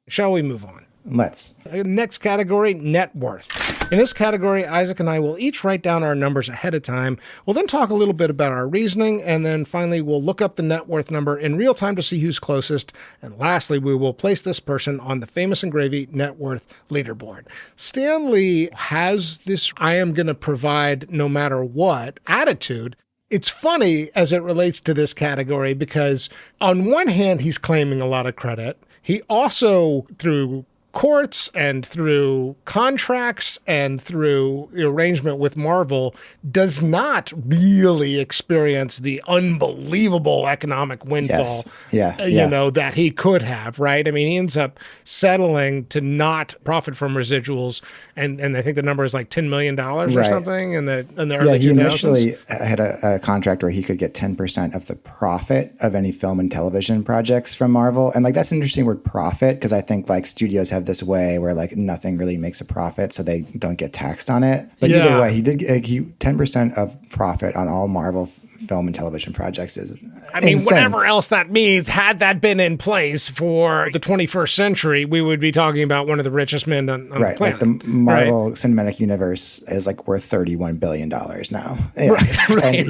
[SPEAKER 1] Shall we move on?
[SPEAKER 4] Let's.
[SPEAKER 1] Next category, net worth. In this category, Isaac and I will each write down our numbers ahead of time. We'll then talk a little bit about our reasoning, and then finally we'll look up the net worth number in real time to see who's closest. And lastly, we will place this person on the Famous and Gravy net worth leaderboard. Stan Lee has this I am going to provide no matter what attitude. It's funny as it relates to this category because on one hand, he's claiming a lot of credit. He also, through courts and through contracts and through the arrangement with Marvel, does not really experience the unbelievable economic windfall, that he could have, right? I mean, he ends up settling to not profit from residuals, and I think the number is like $10 million or something in the early 2000s.
[SPEAKER 4] He initially had a contract where he could get 10% of the profit of any film and television projects from Marvel. And like, that's an interesting word, profit, because I think like studios have this way where like nothing really makes a profit, so they don't get taxed on it. But either way, he 10% of profit on all Marvel film and television projects is insane.
[SPEAKER 1] Whatever else that means, had that been in place for the 21st century, we would be talking about one of the richest men on the planet.
[SPEAKER 4] Like the Marvel Cinematic Universe is like worth $31 billion now. Yeah.
[SPEAKER 1] Right.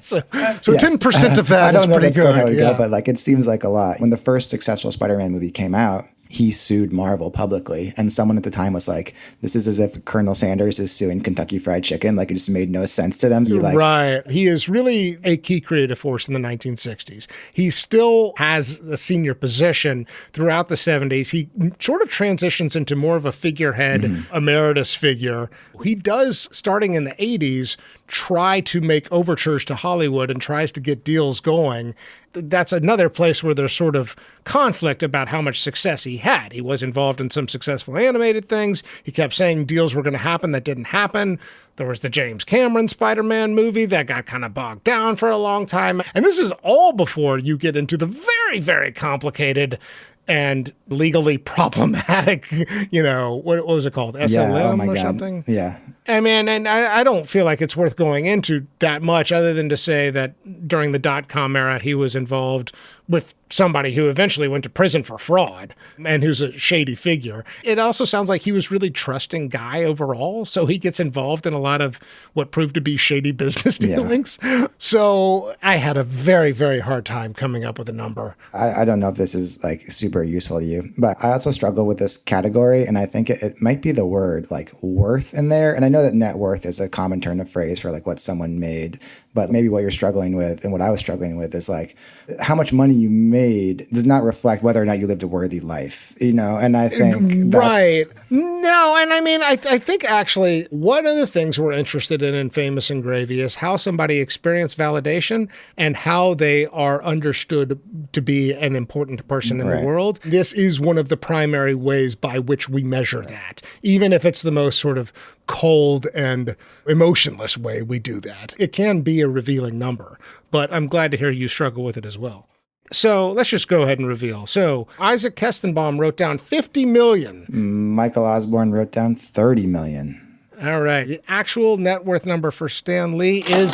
[SPEAKER 1] So 10% of that is pretty good.
[SPEAKER 4] But like, it seems like a lot. When the first successful Spider-Man movie came out, he sued Marvel publicly, and someone at the time was like, this is as if Colonel Sanders is suing Kentucky Fried Chicken. Like, it just made no sense to them.
[SPEAKER 1] He is really a key creative force in the 1960s. He still has a senior position throughout the 70s. He sort of transitions into more of a figurehead, emeritus figure. He does, starting in the 80s, try to make overtures to Hollywood and tries to get deals going. That's another place where there's sort of conflict about how much success he had. He was involved in some successful animated things. He kept saying deals were going to happen that didn't happen. There was the James Cameron Spider-Man movie that got kind of bogged down for a long time. And this is all before you get into the very, very complicated and legally problematic, what was it called? SLM or something?
[SPEAKER 4] Yeah.
[SPEAKER 1] I mean, and I don't feel like it's worth going into that much other than to say that during the dot-com era, he was involved with somebody who eventually went to prison for fraud and who's a shady figure. It also sounds like he was really trusting guy overall, so he gets involved in a lot of what proved to be shady business dealings. Yeah. So I had a very, very hard time coming up with a number.
[SPEAKER 4] I don't know if this is like super useful to you, but I also struggle with this category, and I think it might be the word like worth in there. And I know that net worth is a common turn of phrase for like what someone made, but maybe what you're struggling with and what I was struggling with is like how much money you made does not reflect whether or not you lived a worthy life, and I think that's...
[SPEAKER 1] No, and I mean, I think actually one of the things we're interested in Famous and Gravy is how somebody experienced validation and how they are understood to be an important person in the world. This is one of the primary ways by which we measure that, even if it's the most sort of cold and emotionless way we do that. It can be a revealing number, but I'm glad to hear you struggle with it as well. So let's just go ahead and reveal. So Isaac Kestenbaum wrote down 50 million.
[SPEAKER 4] Michael Osborne wrote down 30 million.
[SPEAKER 1] All right. The actual net worth number for Stan Lee is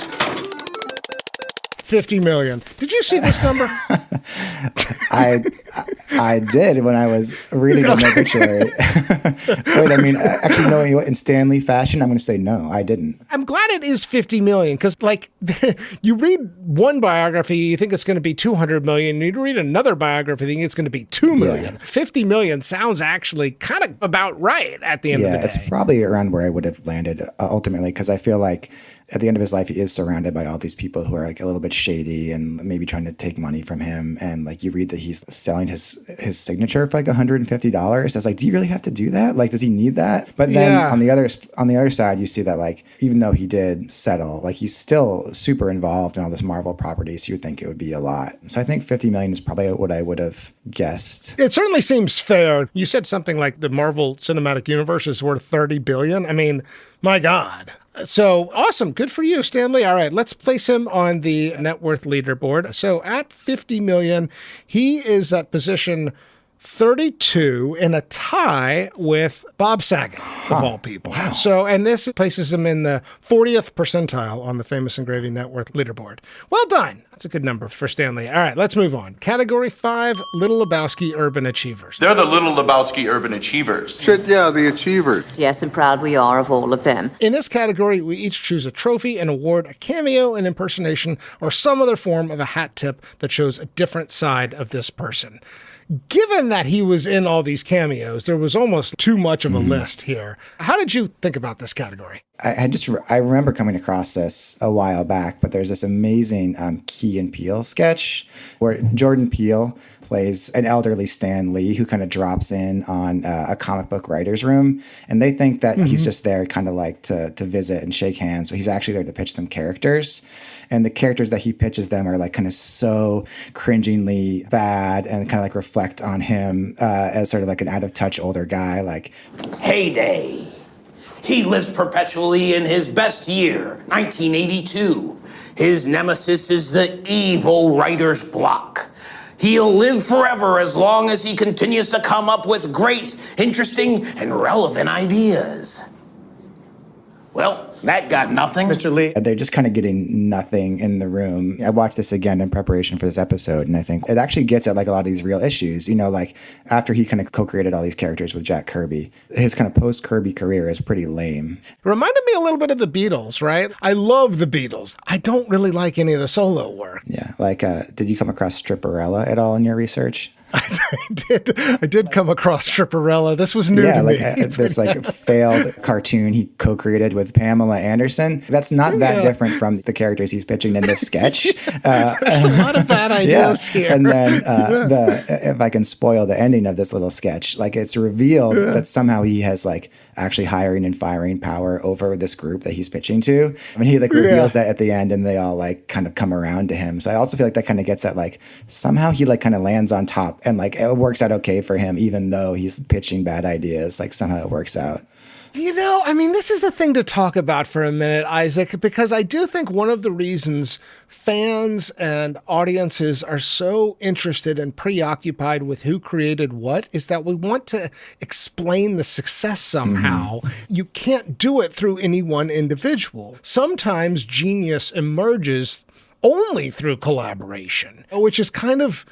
[SPEAKER 1] $50 million. Did you see this number?
[SPEAKER 4] I did when I was reading the obituary. Wait, I mean, actually, knowing what in Stan Lee fashion, I'm going to say no, I didn't.
[SPEAKER 1] I'm glad it is $50 million because, like, you read one biography, you think it's going to be $200 million. You read another biography, you think it's going to be $2 million. Yeah. $50 million sounds actually kind of about right at the end of the day.
[SPEAKER 4] Yeah, it's probably around where I would have landed ultimately, because I feel like at the end of his life, he is surrounded by all these people who are like a little bit shady and maybe trying to take money from him. And like you read that he's selling his signature for like $150. It's like, do you really have to do that? Like, does he need that? But then on the other side, you see that like, even though he did settle, like he's still super involved in all this Marvel property. So you would think it would be a lot. So I think 50 million is probably what I would have guessed.
[SPEAKER 1] It certainly seems fair. You said something like the Marvel Cinematic Universe is worth 30 billion. I mean, my God. So awesome. Good for you, Stanley. All right, let's place him on the net worth leaderboard. So at 50 million, he is at position 32 in a tie with Bob Saget, of all people. Wow. So, and this places him in the 40th percentile on the Famous and Gravy net worth leaderboard. Well done. That's a good number for Stanley. All right, let's move on. Category 5, Little Lebowski Urban Achievers.
[SPEAKER 10] They're the Little Lebowski Urban Achievers.
[SPEAKER 11] Yeah, the Achievers.
[SPEAKER 12] Yes, and proud we are of all of them.
[SPEAKER 1] In this category, we each choose a trophy, an award, a cameo, an impersonation, or some other form of a hat tip that shows a different side of this person. Given that he was in all these cameos, there was almost too much of a list here. How did you think about this category?
[SPEAKER 4] I remember coming across this a while back, but there's this amazing Key and Peele sketch where Jordan Peele plays an elderly Stan Lee who kind of drops in on a comic book writer's room. And they think that he's just there kind of like to visit and shake hands, but he's actually there to pitch them characters. And the characters that he pitches them are like kind of so cringingly bad and kind of like reflect on him as sort of like an out of touch older guy. Like,
[SPEAKER 13] heyday. He lives perpetually in his best year, 1982. His nemesis is the evil writer's block. He'll live forever as long as he continues to come up with great, interesting, and relevant ideas. Well, that got nothing.
[SPEAKER 4] Mr. Lee. They're just kind of getting nothing in the room. I watched this again in preparation for this episode, and I think it actually gets at like a lot of these real issues. You know, like after he kind of co-created all these characters with Jack Kirby, his kind of post-Kirby career is pretty lame.
[SPEAKER 1] It reminded me a little bit of the Beatles, right? I love the Beatles. I don't really like any of the solo work.
[SPEAKER 4] Yeah. Like, did you come across Stripperella at all in your research?
[SPEAKER 1] I did come across Stripperella. This was new to me.
[SPEAKER 4] Yeah, like this like failed cartoon he co-created with Pamela Anderson. That's not that different from the characters he's pitching in this sketch.
[SPEAKER 1] There's a lot of bad ideas here.
[SPEAKER 4] And then if I can spoil the ending of this little sketch, like it's revealed that somehow he has like actually hiring and firing power over this group that he's pitching to. I mean, he like reveals that at the end and they all like kind of come around to him. So I also feel like that kind of gets at like somehow he like kind of lands on top and like it works out okay for him, even though he's pitching bad ideas, like somehow it works out.
[SPEAKER 1] You know, I mean, this is the thing to talk about for a minute, Isaac, because I do think one of the reasons fans and audiences are so interested and preoccupied with who created what is that we want to explain the success somehow. You can't do it through any one individual. Sometimes genius emerges only through collaboration, which is kind of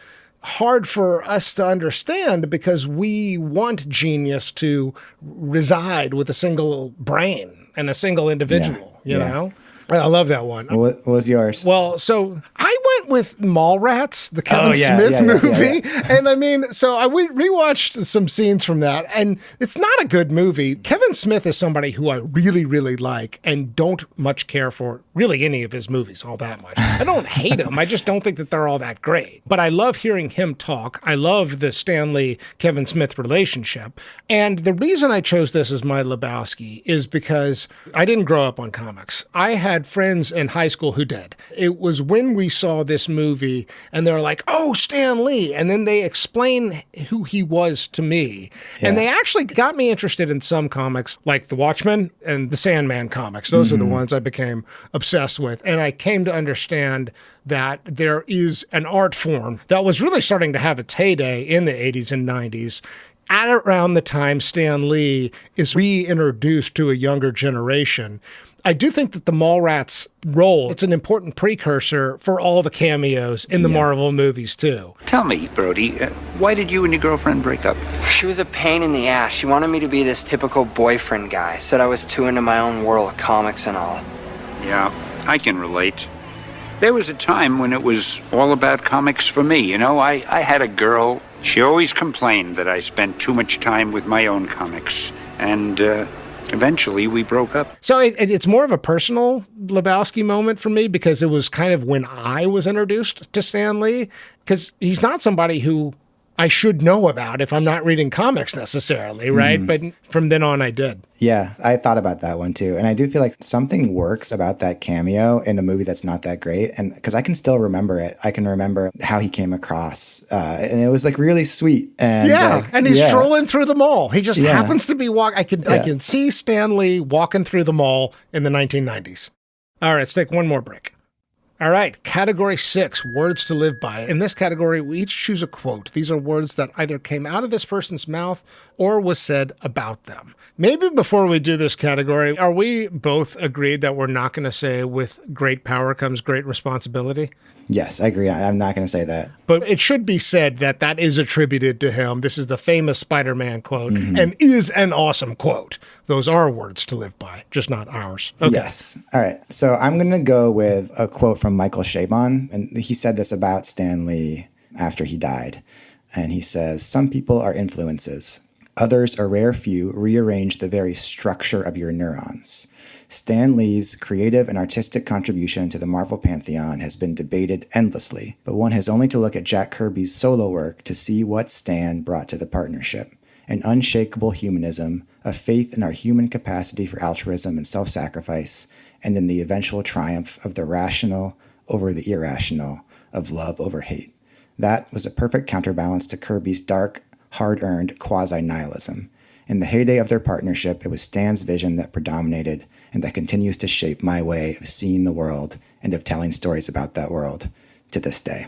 [SPEAKER 1] hard for us to understand because we want genius to reside with a single brain and a single individual, you know? I love that one.
[SPEAKER 4] What was yours?
[SPEAKER 1] Well, so I went with Mallrats, the Kevin Smith movie. And I mean, so I rewatched some scenes from that, and it's not a good movie. Kevin Smith is somebody who I really, really like and don't much care for really any of his movies all that much. I don't hate him. I just don't think that they're all that great. But I love hearing him talk. I love the Stanley Kevin Smith relationship. And the reason I chose this as my Lebowski is because I didn't grow up on comics. I had friends in high school who did. It was when we saw this movie and they're like, oh, Stan Lee. And then they explain who he was to me. Yeah. And they actually got me interested in some comics like The Watchmen and the Sandman comics. Those are the ones I became obsessed with. And I came to understand that there is an art form that was really starting to have its heyday in the 80s and 90s at around the time Stan Lee is reintroduced to a younger generation. I do think that the Mallrats role, it's an important precursor for all the cameos in the Marvel movies, too.
[SPEAKER 11] Tell me, Brody, why did you and your girlfriend break up?
[SPEAKER 14] She was a pain in the ass. She wanted me to be this typical boyfriend guy. Said I was too into my own world, comics and all.
[SPEAKER 11] Yeah, I can relate. There was a time when it was all about comics for me. You know, I had a girl. She always complained that I spent too much time with my own comics. And eventually we broke up.
[SPEAKER 1] So it's more of a personal Lebowski moment for me because it was kind of when I was introduced to Stan Lee, because he's not somebody who I should know about if I'm not reading comics necessarily, right? But from then on, I did.
[SPEAKER 4] Yeah, I thought about that one too. And I do feel like something works about that cameo in a movie that's not that great. And because I can still remember it. I can remember how he came across. And it was like really sweet. And
[SPEAKER 1] and he's strolling through the mall. He just happens to be walking. I can see Stan Lee walking through the mall in the 1990s. All right, let's take one more break. All right, category 6, words to live by. In this category, we each choose a quote. These are words that either came out of this person's mouth or was said about them. Maybe before we do this category, are we both agreed that we're not going to say with great power comes great responsibility?
[SPEAKER 4] Yes, I agree. I'm not going to say that.
[SPEAKER 1] But it should be said that that is attributed to him. This is the famous Spider-Man quote and is an awesome quote. Those are words to live by, just not ours. Okay.
[SPEAKER 4] Yes. All right. So I'm going to go with a quote from Michael Chabon. And he said this about Stan Lee after he died. And he says, "Some people are influences. Others, a rare few, rearrange the very structure of your neurons. Stan Lee's creative and artistic contribution to the Marvel pantheon has been debated endlessly, but one has only to look at Jack Kirby's solo work to see what Stan brought to the partnership. An unshakable humanism, a faith in our human capacity for altruism and self-sacrifice, and in the eventual triumph of the rational over the irrational, of love over hate. That was a perfect counterbalance to Kirby's dark, hard-earned quasi-nihilism. In the heyday of their partnership, it was Stan's vision that predominated and that continues to shape my way of seeing the world and of telling stories about that world to this day."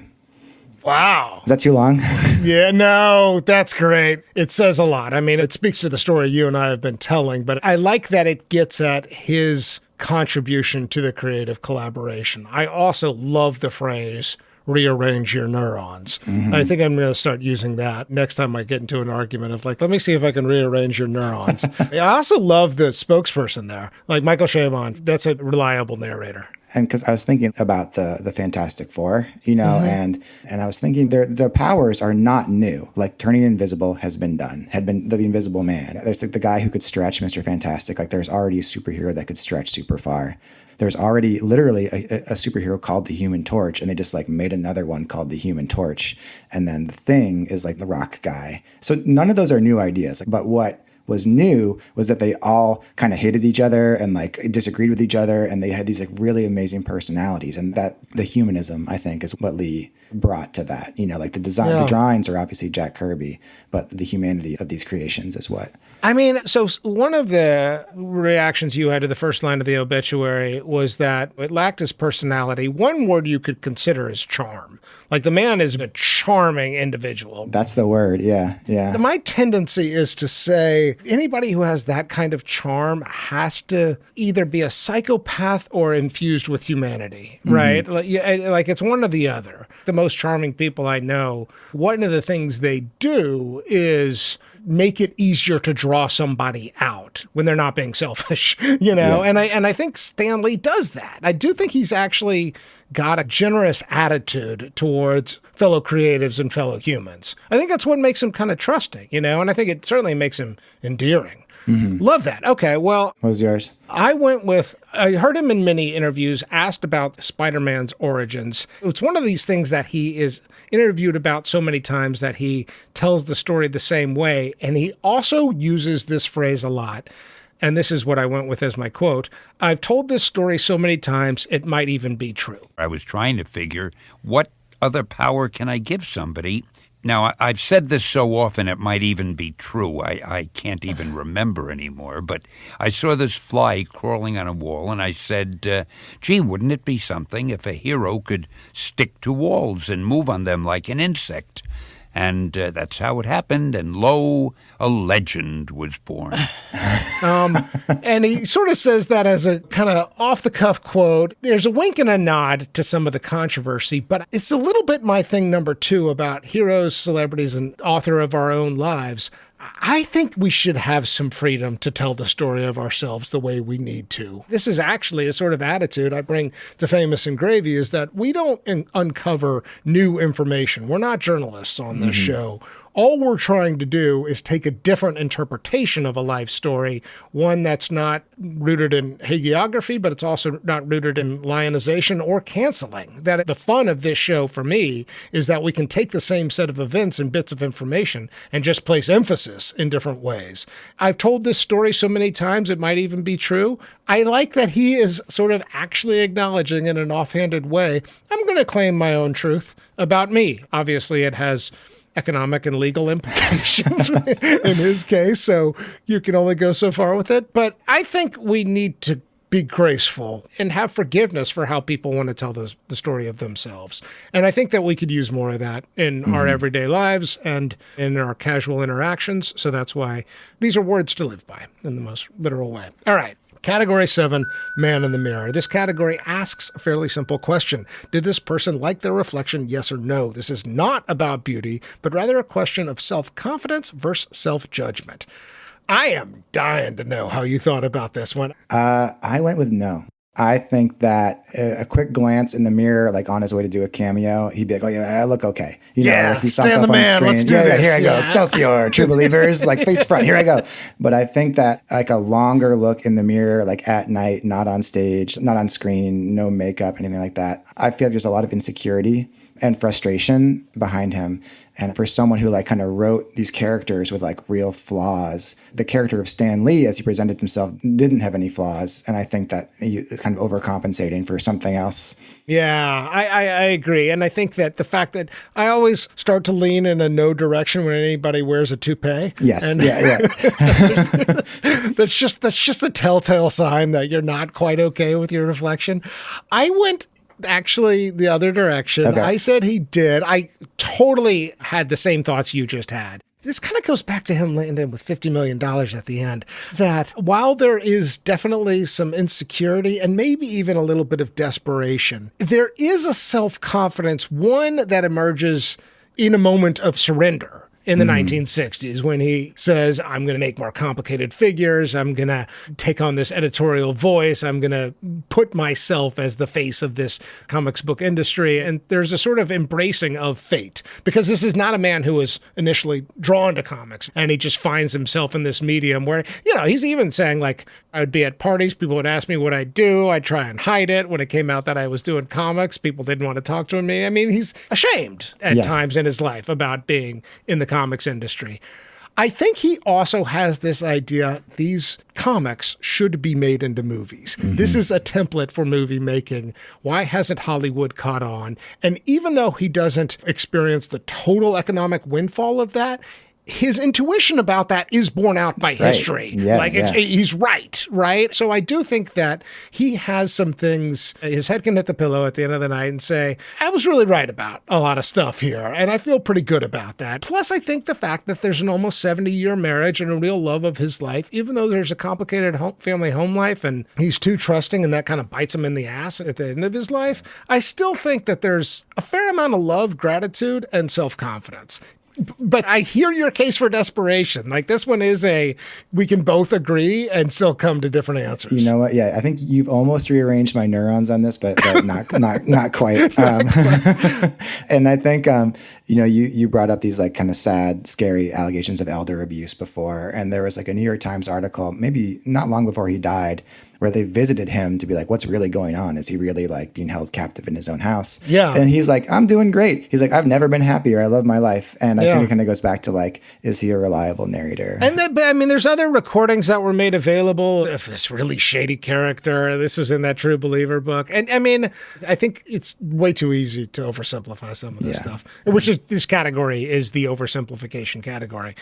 [SPEAKER 1] Wow.
[SPEAKER 4] Is that too long?
[SPEAKER 1] Yeah, no, that's great. It says a lot. I mean, it speaks to the story you and I have been telling, but I like that it gets at his contribution to the creative collaboration. I also love the phrase, rearrange your neurons. I think I'm going to start using that next time I get into an argument of like, let me see if I can rearrange your neurons. I also love the spokesperson there, like Michael Chabon. That's a reliable narrator.
[SPEAKER 4] And because I was thinking about the Fantastic Four, you know, and I was thinking the powers are not new. Like turning invisible has been done, had been the Invisible Man. There's like the guy who could stretch, Mr. Fantastic. Like there's already a superhero that could stretch super far. There's already literally a superhero called the Human Torch, and they just like made another one called the Human Torch. And then the Thing is like the Rock guy. So none of those are new ideas. But what was new was that they all kind of hated each other and like disagreed with each other, and they had these like really amazing personalities. And that the humanism, I think, is what Lee brought to that. You know, like the design, the drawings are obviously Jack Kirby, but the humanity of these creations is what.
[SPEAKER 1] I mean, so one of the reactions you had to the first line of the obituary was that it lacked his personality. One word you could consider is charm. Like the man is a charming individual.
[SPEAKER 4] That's the word. Yeah. Yeah.
[SPEAKER 1] My tendency is to say anybody who has that kind of charm has to either be a psychopath or infused with humanity, right? Like it's one or the other. The most charming people I know, one of the things they do is make it easier to draw somebody out when they're not being selfish, you know? Yeah. And I think Stan Lee does that. I do think he's actually got a generous attitude towards fellow creatives and fellow humans. I think that's what makes him kind of trusting, you know? And I think it certainly makes him endearing. Love that. Okay, well.
[SPEAKER 4] What was yours?
[SPEAKER 1] I went with, I heard him in many interviews asked about Spider-Man's origins. It's one of these things that he is interviewed about so many times that he tells the story the same way. And he also uses this phrase a lot. And this is what I went with as my quote. "I've told this story so many times, it might even be true."
[SPEAKER 11] I was trying to figure, what other power can I give somebody? Now, I've said this so often it might even be true. I can't even remember anymore. But I saw this fly crawling on a wall, and I said, gee, wouldn't it be something if a hero could stick to walls and move on them like an insect? And that's how it happened. And lo, a legend was born.
[SPEAKER 1] And he sort of says that as a kind of off-the-cuff quote. There's a wink and a nod to some of the controversy, but it's a little bit my thing number 2 about heroes, celebrities, and author of our own lives. I think we should have some freedom to tell the story of ourselves the way we need to. This is actually a sort of attitude I bring to Famous and Gravy, is that we don't uncover new information. We're not journalists on this show. All we're trying to do is take a different interpretation of a life story, one that's not rooted in hagiography, but it's also not rooted in lionization or canceling. That the fun of this show for me is that we can take the same set of events and bits of information and just place emphasis in different ways. I've told this story so many times it might even be true. I like that he is sort of actually acknowledging in an offhanded way, I'm going to claim my own truth about me. Obviously, it has economic and legal implications in his case, so you can only go so far with it. But I think we need to be graceful and have forgiveness for how people want to tell the story of themselves. And I think that we could use more of that in our everyday lives and in our casual interactions. So that's why these are words to live by in the most literal way. All right. Category 7, Man in the Mirror. This category asks a fairly simple question. Did this person like their reflection, yes or no? This is not about beauty, but rather a question of self-confidence versus self-judgment. I am dying to know how you thought about this one.
[SPEAKER 4] I went with no. I think that a quick glance in the mirror, like on his way to do a cameo, he'd be like, oh, yeah, I look okay. You know, like he saw himself on screen.
[SPEAKER 1] Let's do this.
[SPEAKER 4] Here I go. Excelsior, True Believers, like face front. Here I go. But I think that like a longer look in the mirror, like at night, not on stage, not on screen, no makeup, anything like that. I feel like there's a lot of insecurity and frustration behind him. And for someone who like kind of wrote these characters with like real flaws, the character of Stan Lee as he presented himself didn't have any flaws. And I think that he kind of overcompensating for something else.
[SPEAKER 1] Yeah, I agree. And I think that the fact that I always start to lean in a no direction when anybody wears a toupee.
[SPEAKER 4] Yes.
[SPEAKER 1] And that's just a telltale sign that you're not quite okay with your reflection. I went actually the other direction.
[SPEAKER 4] Okay.
[SPEAKER 1] I said he did. I totally had the same thoughts you just had. This kind of goes back to him landing with $50 million at the end, that while there is definitely some insecurity and maybe even a little bit of desperation, there is a self-confidence, one that emerges in a moment of surrender. In the 1960s, when he says, I'm going to make more complicated figures, I'm going to take on this editorial voice, I'm going to put myself as the face of this comics book industry. And there's a sort of embracing of fate, because this is not a man who was initially drawn to comics, and he just finds himself in this medium where, you know, he's even saying, like, I would be at parties, people would ask me what I do, I'd try and hide it. When it came out that I was doing comics, people didn't want to talk to me. I mean, he's ashamed at times in his life about being in the comics industry. I think he also has this idea these comics should be made into movies. This is a template for movie making. Why hasn't Hollywood caught on? And even though he doesn't experience the total economic windfall of that, his intuition about that is borne out by history. He's right? So I do think that he has some things, his head can hit the pillow at the end of the night and say, I was really right about a lot of stuff here, and I feel pretty good about that. Plus, I think the fact that there's an almost 70-year marriage and a real love of his life, even though there's a complicated family home life and he's too trusting and that kind of bites him in the ass at the end of his life, I still think that there's a fair amount of love, gratitude, and self-confidence. But I hear your case for desperation. Like, this one is we can both agree and still come to different answers.
[SPEAKER 4] You know what? Yeah, I think you've almost rearranged my neurons on this, but not quite. And I think, you brought up these like kind of sad, scary allegations of elder abuse before. And there was like a New York Times article, maybe not long before he died, where they visited him to be like, what's really going on? Is he really like being held captive in his own house?
[SPEAKER 1] Yeah.
[SPEAKER 4] And he's like, I'm doing great. He's like, I've never been happier. I love my life. And I think it kind of goes back to like, is he a reliable narrator?
[SPEAKER 1] And there's other recordings that were made available of this really shady character. This was in that True Believer book. And I mean, I think it's way too easy to oversimplify some of this stuff, which is this category is the oversimplification category.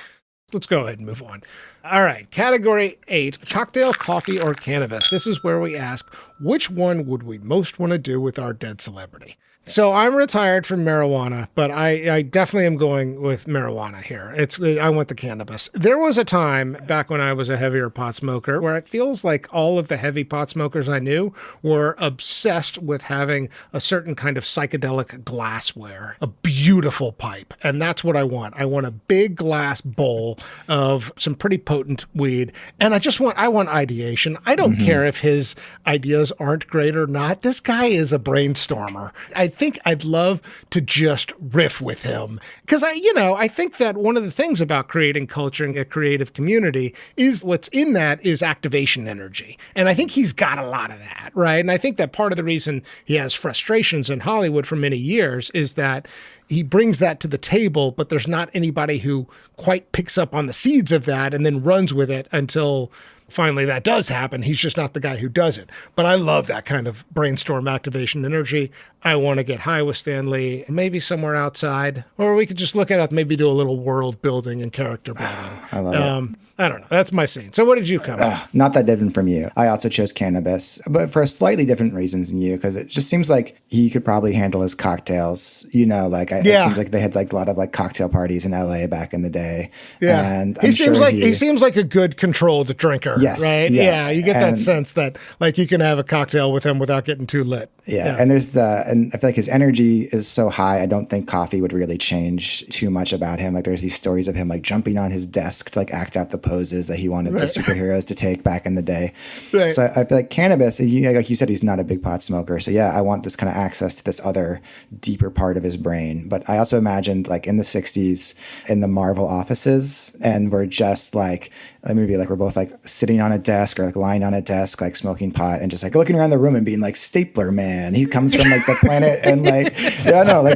[SPEAKER 1] Let's go ahead and move on. All right. Category 8, cocktail, coffee, or cannabis. This is where we ask, which one would we most want to do with our dead celebrity? So I'm retired from marijuana, but I definitely am going with marijuana here. I want the cannabis. There was a time back when I was a heavier pot smoker where it feels like all of the heavy pot smokers I knew were obsessed with having a certain kind of psychedelic glassware, a beautiful pipe. And that's what I want. I want a big glass bowl of some pretty potent weed. And I want ideation. I don't care if his ideas aren't great or not. This guy is a brainstormer. I think I'd love to just riff with him because I think that one of the things about creating culture and a creative community is what's in that is activation energy. And I think he's got a lot of that, right? And I think that part of the reason he has frustrations in Hollywood for many years is that he brings that to the table, but there's not anybody who quite picks up on the seeds of that and then runs with it until finally that does happen. He's just not the guy who does it. But I love that kind of brainstorm activation energy. I want to get high with Stan Lee, maybe somewhere outside, or we could just look at it, maybe do a little world building and character building.
[SPEAKER 4] I love it.
[SPEAKER 1] I don't know. That's my scene. So what did you come with?
[SPEAKER 4] Not that different from you. I also chose cannabis, but for slightly different reasons than you, because it just seems like he could probably handle his cocktails. It seems like they had a lot of cocktail parties in LA back in the day.
[SPEAKER 1] Yeah.
[SPEAKER 4] And
[SPEAKER 1] he seems like a good controlled drinker.
[SPEAKER 4] Yes.
[SPEAKER 1] Right? Yeah. You get that sense that you can have a cocktail with him without getting too lit.
[SPEAKER 4] Yeah. And I feel like his energy is so high. I don't think coffee would really change too much about him. There's these stories of him jumping on his desk to act out the poses that he wanted the superheroes to take back in the day. Right. So I feel like cannabis, like you said, he's not a big pot smoker. So yeah, I want this kind of access to this other deeper part of his brain. But I also imagined in the 60s in the Marvel offices, and we're just maybe we're both sitting on a desk or lying on a desk, smoking pot and just looking around the room and being Stapler Man. He comes from the planet and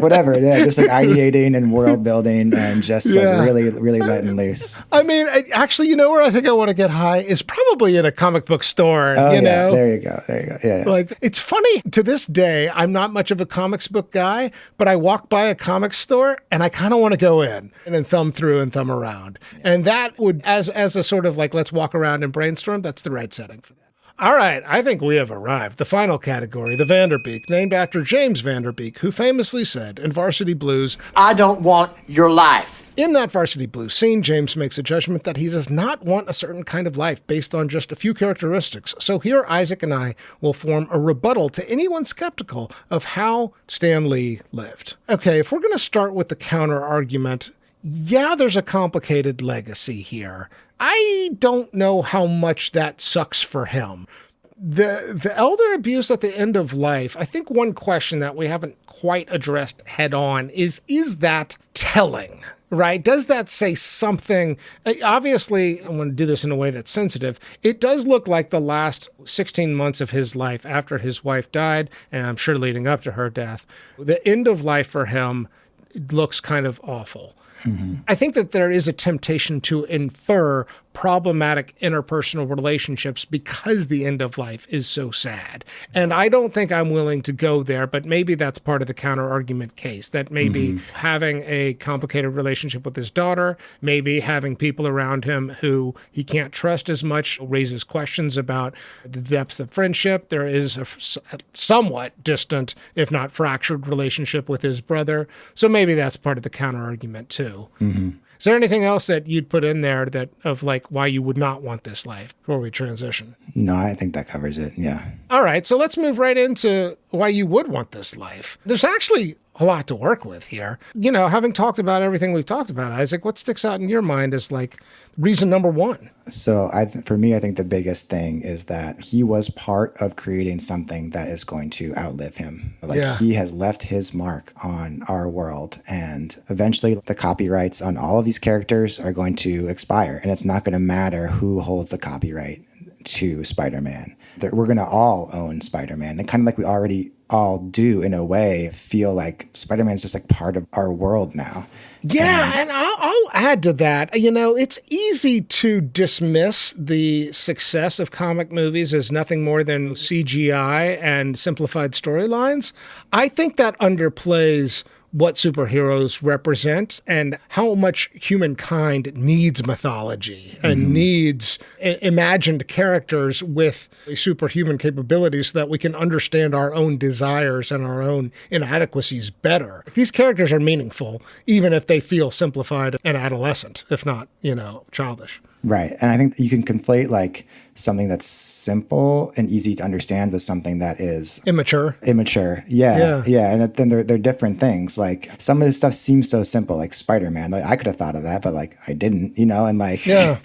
[SPEAKER 4] whatever. Yeah. Just ideating and world building and just really, really letting loose.
[SPEAKER 1] I mean, actually, where I think I want to get high is probably in a comic book store.
[SPEAKER 4] Oh, know? There you go. Yeah.
[SPEAKER 1] It's funny, to this day, I'm not much of a comics book guy, but I walk by a comic store and I kind of want to go in and then thumb through and thumb around. Yeah. And that would, as a sort of let's walk around and brainstorm, that's the right setting for that. All right, I think we have arrived. The final category, the Vanderbeek, named after James Vanderbeek, who famously said in Varsity Blues,
[SPEAKER 13] "I don't want your life."
[SPEAKER 1] In that Varsity Blues scene, James makes a judgment that he does not want a certain kind of life based on just a few characteristics. So here, Isaac and I will form a rebuttal to anyone skeptical of how Stan Lee lived. Okay, if we're going to start with the counter-argument, yeah, there's a complicated legacy here. I don't know how much that sucks for him. The elder abuse at the end of life, I think one question that we haven't quite addressed head on is that telling? Right? Does that say something? Obviously, I'm going to do this in a way that's sensitive. It does look like the last 16 months of his life after his wife died, and I'm sure leading up to her death, the end of life for him looks kind of awful. Mm-hmm. I think that there is a temptation to infer problematic interpersonal relationships because the end of life is so sad. And I don't think I'm willing to go there, but maybe that's part of the counter-argument case, that maybe having a complicated relationship with his daughter, maybe having people around him who he can't trust as much, raises questions about the depth of friendship. There is a somewhat distant, if not fractured, relationship with his brother. So maybe that's part of the counter-argument too. Mm-hmm. Is there anything else that you'd put in there that of why you would not want this life before we transition?
[SPEAKER 4] No, I think that covers it. Yeah.
[SPEAKER 1] All right. So let's move right into why you would want this life. There's actually a lot to work with here. Having talked about everything we've talked about, Isaac, what sticks out in your mind as reason number one?
[SPEAKER 4] So for me, I think the biggest thing is that he was part of creating something that is going to outlive him. He has left his mark on our world, and eventually the copyrights on all of these characters are going to expire, and it's not going to matter who holds the copyright to Spider-Man. We're going to all own Spider-Man, and kind of like we already all do in a way, feel like Spider-Man's just part of our world now.
[SPEAKER 1] Yeah, and I'll add to that. It's easy to dismiss the success of comic movies as nothing more than CGI and simplified storylines. I think that underplays what superheroes represent and how much humankind needs mythology and needs imagined characters with superhuman capabilities so that we can understand our own desires and our own inadequacies better. These characters are meaningful, even if they feel simplified and adolescent, if not, childish.
[SPEAKER 4] Right. And I think you can conflate like something that's simple and easy to understand with something that is
[SPEAKER 1] immature.
[SPEAKER 4] Yeah. And then they're different things. Like some of this stuff seems so simple, like Spider-Man. Like I could have thought of that, but like I didn't, and like
[SPEAKER 1] right.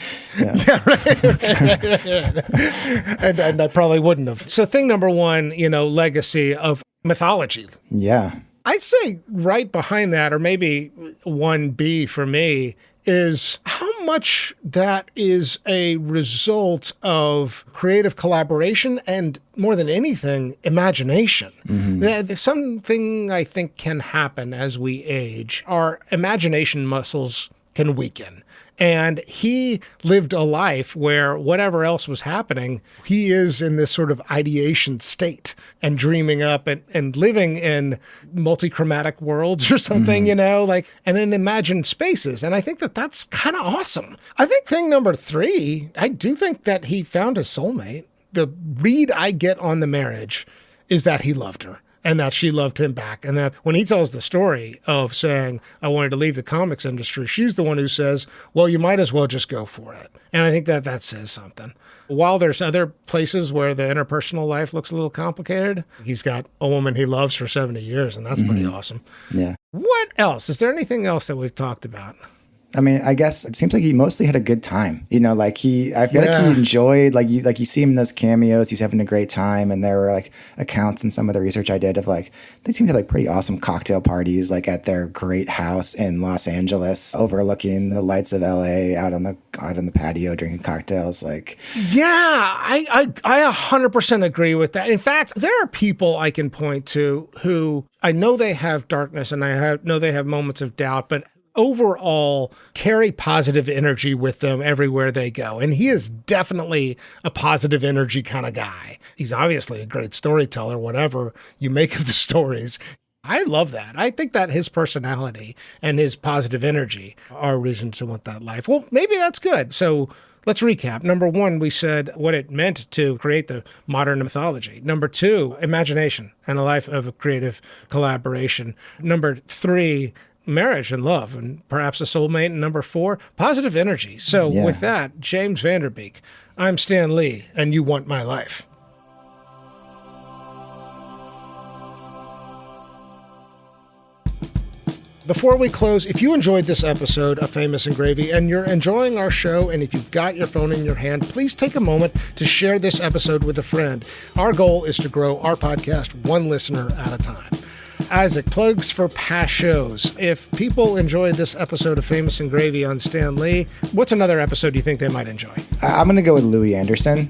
[SPEAKER 1] And I probably wouldn't have. So thing number one, legacy of mythology.
[SPEAKER 4] Yeah.
[SPEAKER 1] I'd say right behind that, or maybe 1B for me, is how much that is a result of creative collaboration and, more than anything, imagination. There's something I think can happen as we age. Our imagination muscles can weaken. And he lived a life where whatever else was happening, he is in this sort of ideation state and dreaming up and living in multi-chromatic worlds or something, and in imagined spaces. And I think that that's kind of awesome. I think thing number 3, I do think that he found his soulmate. The read I get on the marriage is that he loved her. And that she loved him back. And that when he tells the story of saying, I wanted to leave the comics industry, she's the one who says, well, you might as well just go for it. And I think that says something. While there's other places where the interpersonal life looks a little complicated, he's got a woman he loves for 70 years, and that's pretty awesome.
[SPEAKER 4] Yeah.
[SPEAKER 1] What else? Is there anything else that we've talked about?
[SPEAKER 4] I mean, I guess it seems like he mostly had a good time. I feel like he enjoyed, like you see him in those cameos, he's having a great time. And there were like accounts in some of the research I did of like, they seemed to have like pretty awesome cocktail parties, like at their great house in Los Angeles, overlooking the lights of LA, out on the patio, drinking cocktails. Like,
[SPEAKER 1] yeah, I 100% agree with that. In fact, there are people I can point to who I know they have darkness and know they have moments of doubt, but overall carry positive energy with them everywhere they go. And he is definitely a positive energy kind of guy. He's obviously a great storyteller, whatever you make of the stories. I love that. I think that his personality and his positive energy are reasons to want that life. Well, maybe that's good. So let's recap. Number 1, we said what it meant to create the modern mythology. Number 2, imagination and a life of creative collaboration. Number 3, marriage and love, and perhaps a soulmate. And number 4, positive energy. So with that, James Vanderbeek, I'm Stan Lee, and you want my life. Before we close, if you enjoyed this episode of Famous and Gravy and you're enjoying our show, and if you've got your phone in your hand, please take a moment to share this episode with a friend. Our goal is to grow our podcast one listener at a time. Isaac, plugs for past shows. If people enjoyed this episode of Famous and Gravy on Stan Lee, what's another episode you think they might enjoy?
[SPEAKER 4] I'm going to go with Louie Anderson.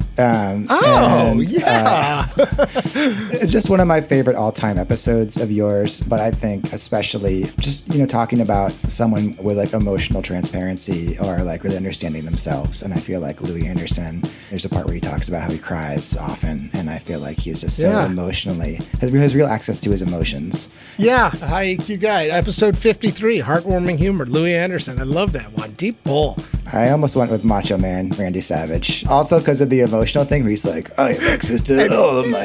[SPEAKER 4] Just one of my favorite all-time episodes of yours, but I think especially just, talking about someone with like emotional transparency or like really understanding themselves. And I feel like Louie Anderson, there's a part where he talks about how he cries often, and I feel like he's just so emotionally, has real access to his emotions.
[SPEAKER 1] Yeah, High EQ Guy, episode 53, Heartwarming Humor, Louie Anderson. I love that one. Deep pull.
[SPEAKER 4] I almost went with Macho Man, Randy Savage. Also because of the emotional thing where he's like, I have access to all of my...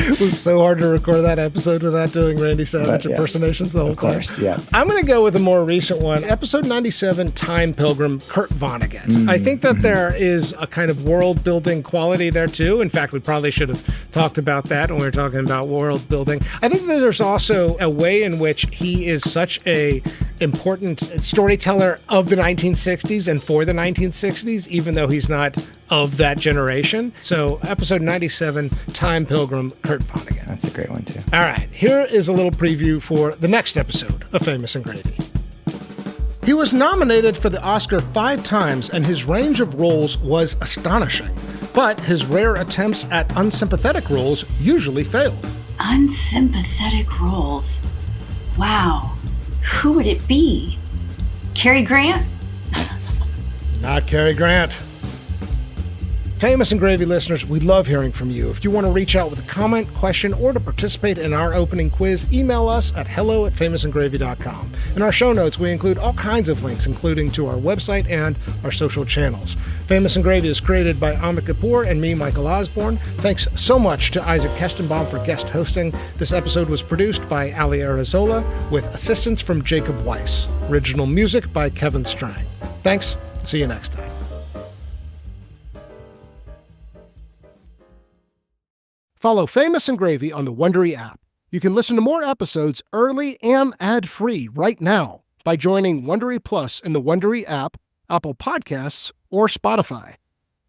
[SPEAKER 1] It was so hard to record that episode without doing Randy Savage impersonations the whole time. Of course,
[SPEAKER 4] yeah.
[SPEAKER 1] I'm going to go with a more recent one. Episode 97, Time Pilgrim, Kurt Vonnegut. I think that there is a kind of world-building quality there, too. In fact, we probably should have talked about that when we were talking about world building. I think that there's also a way in which he is such a important storyteller of the 1960s and for the 1960s, even though he's not of that generation. So episode 97, Time Pilgrim, Kurt Vonnegut.
[SPEAKER 4] That's a great one, too.
[SPEAKER 1] All right, here is a little preview for the next episode of Famous and Gravy. He was nominated for the Oscar 5 times, and his range of roles was astonishing. But his rare attempts at unsympathetic roles usually failed.
[SPEAKER 15] Unsympathetic roles? Wow. Who would it be? Cary Grant?
[SPEAKER 1] Not Cary Grant. Famous and Gravy listeners, we love hearing from you. If you want to reach out with a comment, question, or to participate in our opening quiz, email us at hello@famousandgravy.com. In our show notes, we include all kinds of links, including to our website and our social channels. Famous and Gravy is created by Amit Kapoor and me, Michael Osborne. Thanks so much to Isaac Kestenbaum for guest hosting. This episode was produced by Ali Arazola with assistance from Jacob Weiss. Original music by Kevin Strang. Thanks. See you next time. Follow Famous and Gravy on the Wondery app. You can listen to more episodes early and ad-free right now by joining Wondery Plus in the Wondery app, Apple Podcasts, or Spotify.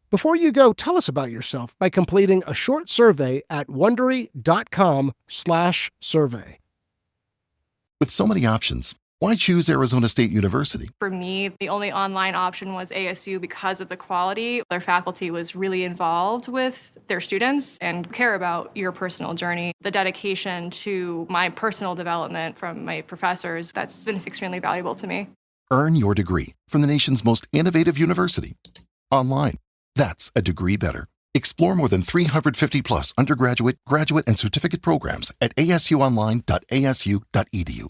[SPEAKER 1] Before you go, tell us about yourself by completing a short survey at Wondery.com/survey.
[SPEAKER 16] With so many options, why choose Arizona State University?
[SPEAKER 17] For me, the only online option was ASU because of the quality. Their faculty was really involved with their students and care about your personal journey. The dedication to my personal development from my professors, that's been extremely valuable to me.
[SPEAKER 16] Earn your degree from the nation's most innovative university. Online. That's a degree better. Explore more than 350 plus undergraduate, graduate, and certificate programs at asuonline.asu.edu.